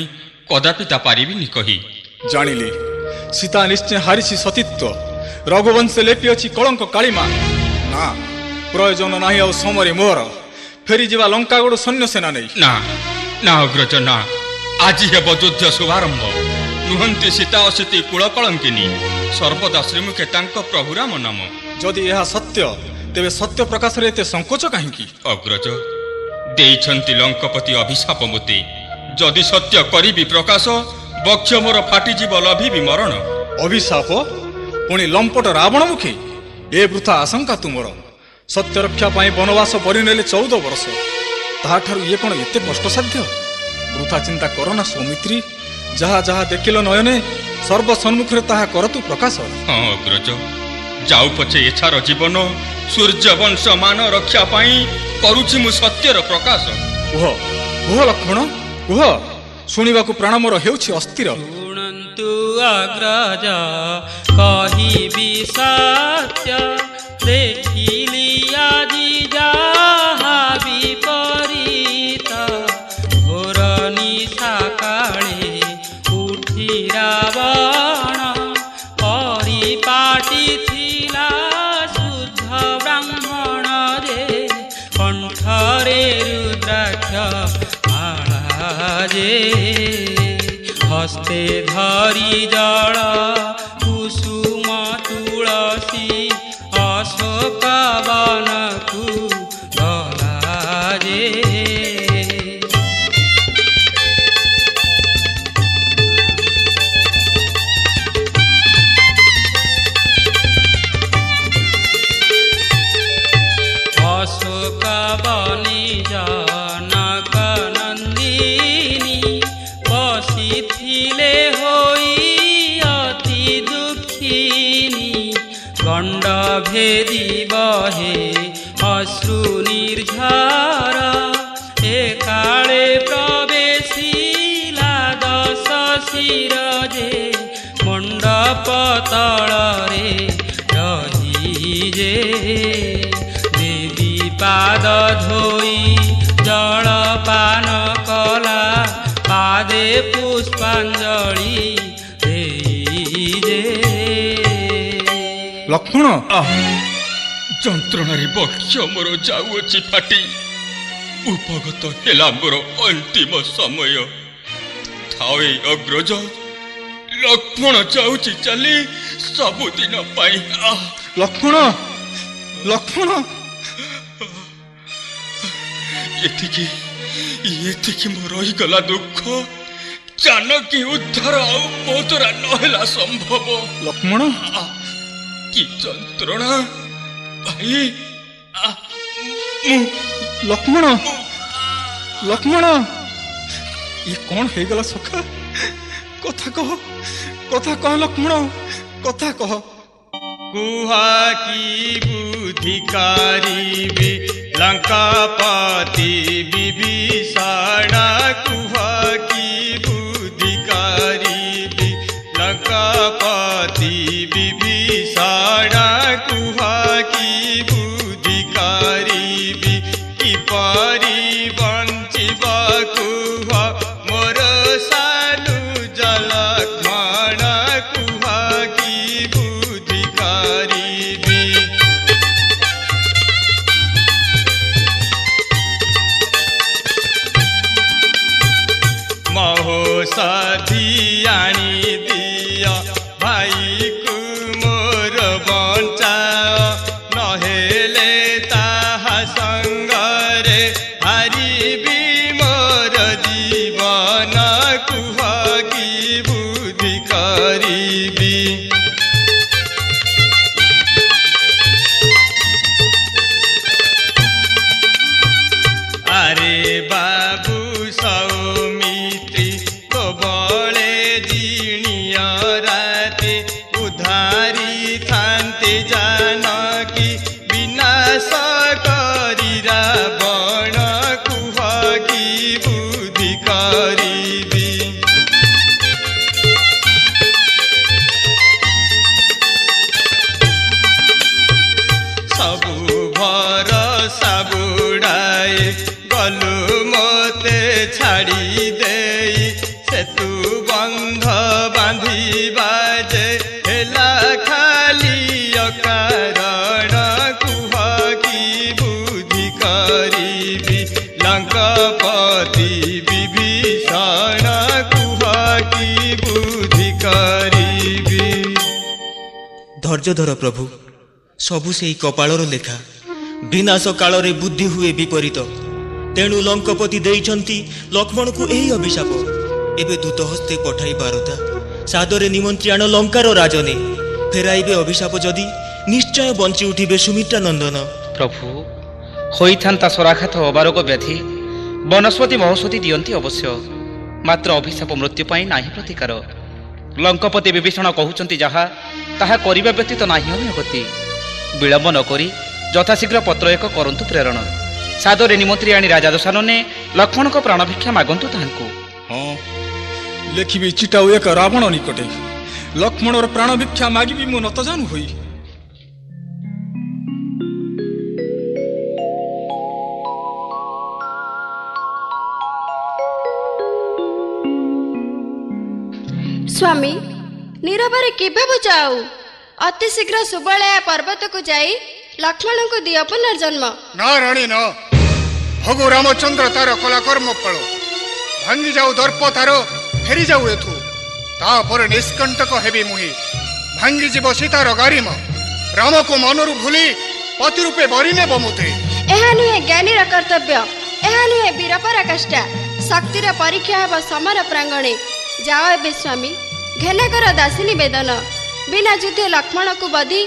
कदापि ता पारिबिनी कही। जानिली, सीता निश्चय हारिछि सतीत्व। रघुवंश लेपि अछि कलंक कालीमा। ना, प्रयोजन नाही आ समरे मोर। फेरी जीवा लंकागड़ सैन्य सेना नहीं। ना ना अग्रज ना, आज हेब युद्ध शुभारंभ। नुहंती सीता असिति कूल कलंकिनी, सर्वदा श्रीमुखे तांक प्रभु राम नाम। जदि यह सत्य तेबे सत्य प्रकाश रे एते संकोच काहेकि? अग्रज, देइछंती लंकापति अभिशाप मुते। जदि सत्य करिबी प्रकाश, बक्ष मोर फाटी जीव लभिबी मरण। अभिशाप पुणी लंपट रावण मुखे? ए वृथा आशंका तुमर। सत्य रक्षा पाई वनवास परिनेले 14 वर्ष। ताहाठारु ये कोन एते कष्ट साध्य? वृथा चिंता करना सौमित्री। जहा जहा देखिल नयने सर्व सम्मुखरे ताहा करतु प्रकाश। हाँ अग्रज, जाऊ पछे एछार जीवन सूर्य वंश मान रक्षा पाई करूछि मु सत्यर प्रकाश। कुह लक्ष्मण, कुह। शुणिबाकु प्राण मोर हेउछि अस्थिर। शुणन्तु अग्रज कहिबि सत्य, देखिली आजि जाहा विपरीत। घोर निशा काळे उठी रावण, परिपाटी थिला शुद्ध ब्राह्मण रे। कंठरे रुद्राक्ष माला जे, हस्ते धरी जल कुसुम तुलसी अशोक ଅଶୋକବନକୁ ଗଲା ଯେ ଅଶୋକବନି ଜନକ ନନ୍ଦିନୀ ବସିଥିଲେ ହୋଇ ଅତି ଦୁଃଖିନୀ ଗଣ୍ଡ ଭେଦି ବହେ ଅଶ୍ରୁ ନିର୍ଝର ଏ କାଳେ ପ୍ରବେଶିଲା ଦଶ ଶିର ଯେ ମଣ୍ଡପ ତଳରେ ରହି ଯେ ପାଦ ଧୋଇ ଜଳପାନ କଲା ପାଦେ ପୁଷ୍ପାଞ୍ଜଳି ଦେଇ ଯେ ଲକ୍ଷ୍ମଣ ଯନ୍ତ୍ରଣାରେ ବକ୍ଷ ମୋର ଯାଉଅଛି ଫାଟି ଉପଗତ ହେଲା ମୋର ଅନ୍ତିମ ସମୟ ଥାଏ ଅଗ୍ରଜ ଲକ୍ଷ୍ମଣ ଯାଉଛି ଚାଲି ସବୁଦିନ ପାଇଁ ଲକ୍ଷ୍ମଣ ଲକ୍ଷ୍ମଣ ଏତିକି ମୋ ରହିଗଲା ଦୁଃଖ ଜାନକୀ ଉଦ୍ଧାର ଆଉ ମୋ ଦ୍ୱାରା ନହେଲା ସମ୍ଭବ ଲକ୍ଷ୍ମଣ କି ଯନ୍ତ୍ରଣା ଭାଇ ଲକ୍ଷ୍ମଣ ଲକ୍ଷ୍ମଣ ଇଏ କଣ ହେଇଗଲା ସଖା କଥା କହ ଲକ୍ଷ୍ମଣ କଥା କହ କୁହ କି ବୁଦ୍ଧି କରିବି ଲଙ୍କାପତି ବିଭୀଷଣ କୁହ କି ବୁଦ୍ଧି କରିବି ଲଙ୍କାପତି ବିଭୀଷଣ କୁହ କି ବୁଦ୍ଧି କରିବି କିପରି ବଞ୍ଚିବ କୁହ ମୋର ସାନୁଜ ଲକ୍ଷ୍ମଣ କୁହ କି ବୁଦ୍ଧି କରିବି ମହୋଷଧି ଆଣି ଦିଅ ଭାଇକୁ ମୋର ବଞ୍ଚାଅ ନହେଲେ ତାହା ସଙ୍ଗରେ ହାରିବି ମୋର ଜୀବନ କୁହ କି ବୁଦ୍ଧି କରିବି ଆରେ ବାବୁ ସୌମିତ୍ରୀ କୋବଳେ ଜିଣିୟ ରାତେ ଉଦ୍ଧାରି ଥାନ୍ତେ ଜାନକୀ ବିନାଶ କରି ରାବଣ କୁହ କି ବୁଦ୍ଧି କରିବି ସବୁ ଭରସା ବୁଡ଼ାଏ ଗଲୁ ମୋତେ ଛାଡ଼ି ଦେଇ ସେତୁ ବନ୍ଧ ବାନ୍ଧିବା ଯେ ହେଲା ଖାଲି ଅକାରଣ କୁହ କି ବୁଦ୍ଧି କରିବି ଲଙ୍କପତି ବିଭୀଷଣ କୁହ କି ବୁଦ୍ଧି କରିବି ଧୈର୍ଯ୍ୟ ଧର ପ୍ରଭୁ ସବୁ ସେଇ କପାଳର ଲେଖା ବିନାଶ କାଳରେ ବୁଦ୍ଧି ହୁଏ ବିପରୀତ ତେଣୁ ଲଙ୍କପତି ଦେଇଛନ୍ତି ଲକ୍ଷ୍ମଣକୁ ଏହି ଅଭିଶାପ ଏବେ ଦୂତ ହସ୍ତେ ପଠାଇ ବାରତା ସାଦରେ ନିମନ୍ତ୍ରୀ ଆଣ ଲଙ୍କାର ରାଜନେ ଫେରାଇବେ ଅଭିଶାପ ଯଦି ନିଶ୍ଚୟ ବଞ୍ଚି ଉଠିବେ ସୁମିତ୍ରା ନନ୍ଦନ ପ୍ରଭୁ ହୋଇଥାନ୍ତା ସ୍ୱରାଘାତ ଅବାରୋଗ ବ୍ୟାଧି ବନସ୍ପତି ମହୋଷଧି ଦିଅନ୍ତି ଅବଶ୍ୟ ମାତ୍ର ଅଭିଶାପ ମୃତ୍ୟୁ ପାଇଁ ନାହିଁ ପ୍ରତିକାର ଲଙ୍କପତି ବିଭୀଷଣ କହୁଛନ୍ତି ଯାହା ତାହା କରିବା ବ୍ୟତୀତ ନାହିଁ ଅନ୍ୟ ଗତି ବିଳମ୍ବ ନ କରି ଯଥାଶୀଘ୍ର ପତ୍ର ଏକ କରନ୍ତୁ ପ୍ରେରଣ ସାଦରେ ନିମନ୍ତ୍ରୀ ଆଣି ରାଜା ଦଶାନନେ ଲକ୍ଷ୍ମଣଙ୍କ ପ୍ରାଣଭିକ୍ଷା ମାଗନ୍ତୁ ତାହାଙ୍କୁ ହଁ ଲେଖିବି ଚିଠା ଓ ଏକ ରାବଣ ନିକଟେ ଲକ୍ଷ୍ମଣର ପ୍ରାଣ ଭିକ୍ଷା ମାଗିବି ମୁଁ ନତଜାନୁ ହୋଇ ସ୍ୱାମୀ ନୀରବରେ କି ଭାବୁଛ ଆଉ ଅତି ଶୀଘ୍ର ସୁବଳୟା ପର୍ବତକୁ ଯାଇ ଲକ୍ଷ୍ମଣଙ୍କୁ ଦିଅ ପୁନର୍ଜନ୍ମ ନା ରାଣୀ ନା ଭଗୁ ରାମଚନ୍ଦ୍ର ତାର କଲା କର୍ମ ଫଳ ଭାଙ୍ଗି ଯାଉ ଦର୍ପ ତାର ଫେରି ଯାଉ ଏଥୁ ତାପରେ ନିଷ୍କଣ୍ଟକ ହେବି ମୁହିଁ ଭାଙ୍ଗି ଯିବ ସୀତାର ଗାରିମା ରାମକୁ ମନରୁ ଭୁଲି पति रूपे बरी नेब मुते ଏହା ନୁହେଁ ଜ୍ଞାନୀର କର୍ତ୍ତବ୍ୟ, ଏହା ନୁହେଁ ବୀର ପରାକାଷ୍ଠା। ଶକ୍ତିର ପରୀକ୍ଷା ହେବ ସମର ପ୍ରାଙ୍ଗଣେ। ଯାଅ ଏବେ ସ୍ୱାମୀ, ଘେନ କର ଦାସୀ ନିବେଦନ। ବିନା ଯୁଦ୍ଧେ ଲକ୍ଷ୍ମଣକୁ ବଧି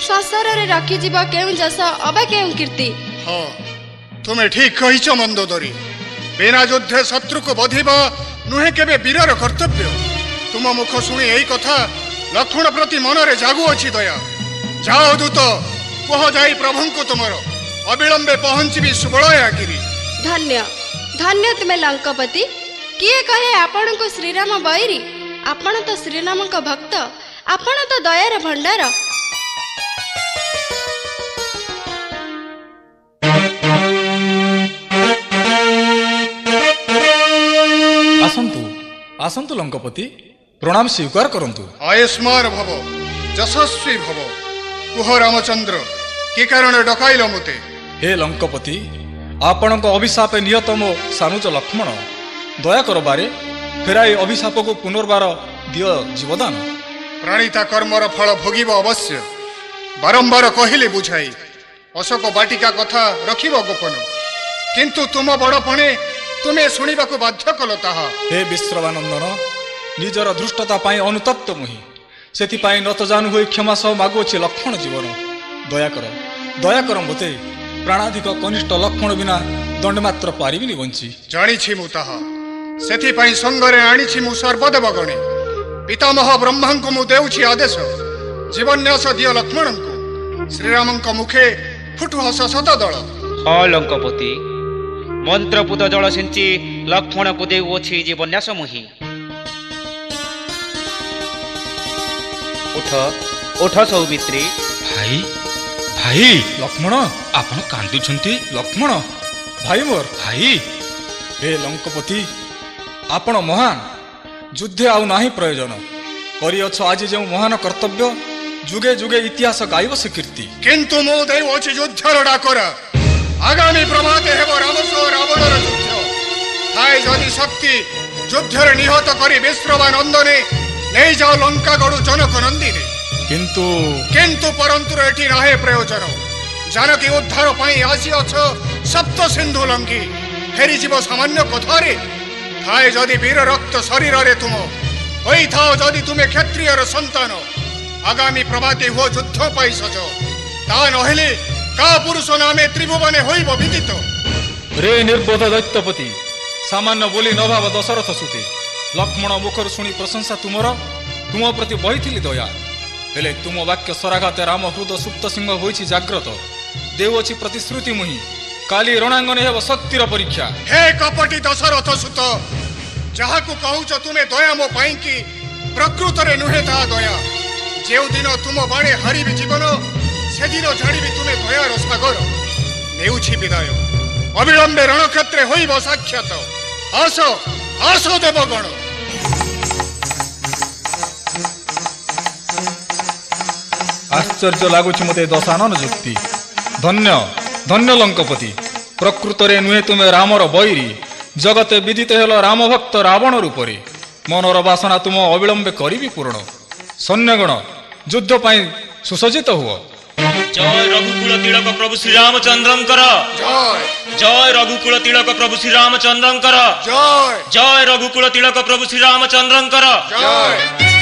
ସଂସାରରେ ରଖିଯିବ କେଉଁ ଯଶ ଅବା କେଉଁ କୀର୍ତ୍ତି। ହଁ, ତୁମେ ଠିକ କହିଛ ମନ୍ଦୋଦରୀ। ବିନା ଯୁଦ୍ଧେ ଶତ୍ରୁକୁ ବଧିବା ନୁହେଁ କେବେ ବୀରର କର୍ତ୍ତବ୍ୟ। ତୁମ ମୁଖ ଶୁଣି ଏଇ କଥା ଲକ୍ଷ୍ମଣ ପ୍ରତି ମନରେ ଜାଗୁଅଛି ଦୟା। ଯାଅ ଦୂତ, କୁହ ଯାଇ ପ୍ରଭୁଙ୍କୁ ତୁମର ଅବିଳମ୍ବେ ପହଞ୍ଚିବି ସୁବଳୟାଗିରି। ଧନ୍ୟ ଧନ୍ୟ ତୁମେ ଲଙ୍କପତି। କିଏ କହେ ଆପଣଙ୍କୁ ଶ୍ରୀରାମ ବୈରୀ? ଆପଣ ତ ଶ୍ରୀରାମଙ୍କ ଭକ୍ତ, ଆପଣ ତ ଦୟାର ଭଣ୍ଡାର। ଆସନ୍ତୁ ଆସନ୍ତୁ ଲଙ୍କପତି, ପ୍ରଣାମ ସ୍ୱୀକାର କରନ୍ତୁ। ଆୟୁଷ୍ମାନ ଭବ, ଯଶସ୍ୱୀ ଭବ। କୁହ ରାମଚନ୍ଦ୍ର, କି କାରଣ ଡକାଇଲ ମୋତେ? ହେ ଲଙ୍କପତି, ଆପଣଙ୍କ ଅଭିଶାପେ ନିହତ ମୋ ସାନୁଜ ଲକ୍ଷ୍ମଣ। ଦୟାକର ବାରେ, ଫେରାଇ ଅଭିଶାପକୁ ପୁନର୍ବାର ଦିଅ ଜୀବଦାନ। ପ୍ରାଣିତା କର୍ମର ଫଳ ଭୋଗିବ ଅବଶ୍ୟ। ବାରମ୍ବାର କହିଲେ ବୁଝାଇ, ଅଶୋକ ବାଟିକା କଥା ରଖିବ ଗୋପନ। କିନ୍ତୁ ତୁମ ବଡ଼ପଣେ ତୁମେ ଶୁଣିବାକୁ ବାଧ୍ୟ କଲ ତାହା। ହେ ବିଶ୍ରବାନନ୍ଦନ, ନିଜର ଧୃଷ୍ଟତା ପାଇଁ ଅନୁତପ୍ତ ମୁହିଁ। ସେଥିପାଇଁ ନତଜାନୁ ହୋଇ କ୍ଷମା ସହ ମାଗୁଅଛି ଲକ୍ଷ୍ମଣ ଜୀବନ। ଦୟାକର ମୋତେ। ପ୍ରାଣାଧିକ କନିଷ୍ଠ ଲକ୍ଷ୍ମଣ ବିନା ଦଣ୍ଡ ମାତ୍ର ପାରିବିନି ବଞ୍ଚି। ଜାଣିଛି ମୁଁ ତାହା, ସେଥିପାଇଁ ସଙ୍ଗରେ ଆଣିଛି ମୁଁ ସର୍ବଦେବ ଗଣେ। ପିତାମହ ବ୍ରହ୍ମାଙ୍କୁ ମୁଁ ଦେଉଛି ଆଦେଶ, ଜୀବନ୍ୟାସ ଦିଅ ଲକ୍ଷ୍ମଣଙ୍କୁ। ଶ୍ରୀରାମଙ୍କ ମୁଖେ ଫୁଟୁ ହସ ଶତଦଳ। ହଁ ଲଙ୍କପତି, ମନ୍ତ୍ରପୁତ ଜଳ ସିଞ୍ଚି ଲକ୍ଷ୍ମଣକୁ ଦେଉଅଛି ଜୀବନ୍ୟାସ ମୁହିଁ। ଉଠ ଉଠ ସୌମିତ୍ରୀ। ଭାଇ ଭାଇ, ଲକ୍ଷ୍ମଣ, ଆପଣ କାନ୍ଦୁଛନ୍ତି? ଲକ୍ଷ୍ମଣ ଭାଇ ମୋର। ଭାଇ, ହେ ଲଙ୍କପତି, ଆପଣ ମହାନ, ଯୁଦ୍ଧେ ଆଉ ନାହିଁ ପ୍ରୟୋଜନ। କରିଅଛ ଆଜି ଯେଉଁ ମହାନ କର୍ତ୍ତବ୍ୟ, ଯୁଗେ ଯୁଗେ ଇତିହାସ ଗାଇବ ସେ କୀର୍ତ୍ତି। କିନ୍ତୁ ମୁଁ ଦେଉଅଛି ଯୁଦ୍ଧର ଡାକରା। ଆଗାମୀ ପ୍ରଭାତେ ହେବ ରାମ ସହ ରାବଣର ଯୁଦ୍ଧ। ଥାଏ ଯଦି ଶକ୍ତି, ଯୁଦ୍ଧରେ ନିହତ କରି ବିଶ୍ରବା ନନ୍ଦନେ ନେଇଯାଅ ଲଙ୍କା ଗଡ଼ୁ ଜନକ ନନ୍ଦିନୀ। କିନ୍ତୁ ପରନ୍ତୁର ଏଠି ନାହିଁ ପ୍ରୟୋଜନ। ଜାନକୀ ଉଦ୍ଧାର ପାଇଁ ଆସିଅଛ ସପ୍ତ ସିନ୍ଧୁ ଲଙ୍ଘି, ଫେରିଯିବ ସାମାନ୍ୟ କଥାରେ। ଥାଏ ଯଦି ବୀର ରକ୍ତ ଶରୀରରେ ତୁମ, ହୋଇଥାଅ ଯଦି ତୁମେ କ୍ଷତ୍ରିୟର ସନ୍ତାନ। ଆଗାମୀ ପ୍ରଭାତେ ହୁଅ ଯୁଦ୍ଧ ପାଇଁ ସଜ। ତା ନହେଲେ କା ପୁରୁଷ ନାମେ ତ୍ରିଭୁବନେ ହୋଇବ ବିଦିତ। ରେ ନିର୍ବୋଧ ଦୈତ୍ୟପତି, ସାମାନ୍ୟ ବୋଲି ନ ଭାବ ଦଶରଥ ସୁତେ। ଲକ୍ଷ୍ମଣ ମୁଖରୁ ଶୁଣି ପ୍ରଶଂସା ତୁମର, ତୁମ ପ୍ରତି ବହିଥିଲି ଦୟା। ହେଲେ ତୁମ ବାକ୍ୟ ସରାଘାତେ ରାମ ହୃଦ ସୁପ୍ତ ସିଂହ ହୋଇଛି ଜାଗ୍ରତ। ଦେଉଅଛି ପ୍ରତିଶ୍ରୁତି ମୁହିଁ, କାଲି ରଣାଙ୍ଗନେ ହେବ ଶକ୍ତିର ପରୀକ୍ଷା। ହେ କପଟି ଦଶରଥ ସୁତ, ଯାହାକୁ କହୁଛ ତୁମେ ଦୟା ମୋ ପାଇଁ କି, ପ୍ରକୃତରେ ନୁହେଁ ତାହା ଦୟା। ଯେଉଁଦିନ ତୁମ ବାଣେ ହାରିବି ଜୀବନ, ସେଦିନ ଜାଣିବି ତୁମେ ଦୟାର ସାଗର। ନେଉଛି ବିଦାୟ, ଅବିଳମ୍ବେ ରଣକ୍ଷେତ୍ରେ ହୋଇବ ସାକ୍ଷାତ। ଆସ ଆସ ଦେବଗଣ। ଆଶ୍ଚର୍ଯ୍ୟ ଲାଗୁଛି ମୋତେ ଦଶାନନ ଯୁକ୍ତି। ଧନ୍ୟ ଧନ୍ୟ ଲଙ୍କପତି, ପ୍ରକୃତରେ ନୁହେଁ ତୁମେ ରାମର ବୈରୀ। ଜଗତେ ବିଦିତ ହେଲ ରାମ ଭକ୍ତ ରାବଣ ରୂପରେ। ମନର ବାସନା ତୁମ ଅବିଳମ୍ବେ କରିବି ପୂରଣ। ସୈନ୍ୟଗଣ, ଯୁଦ୍ଧ ପାଇଁ ସୁସଜ୍ଜିତ ହୁଅ। ଜୟ ରଘୁକୁଳ ତିଳକ ପ୍ରଭୁ ଶ୍ରୀରାମଚନ୍ଦ୍ରଙ୍କର ଜୟ। ଜୟ ରଘୁକୁଳ ତିଳକ ପ୍ରଭୁ ଶ୍ରୀରାମଚନ୍ଦ୍ରଙ୍କର ଜୟ। ଜୟ ରଘୁକୁଳ ତିଳକ ପ୍ରଭୁ ଶ୍ରୀରାମଚନ୍ଦ୍ରଙ୍କର ଜୟ।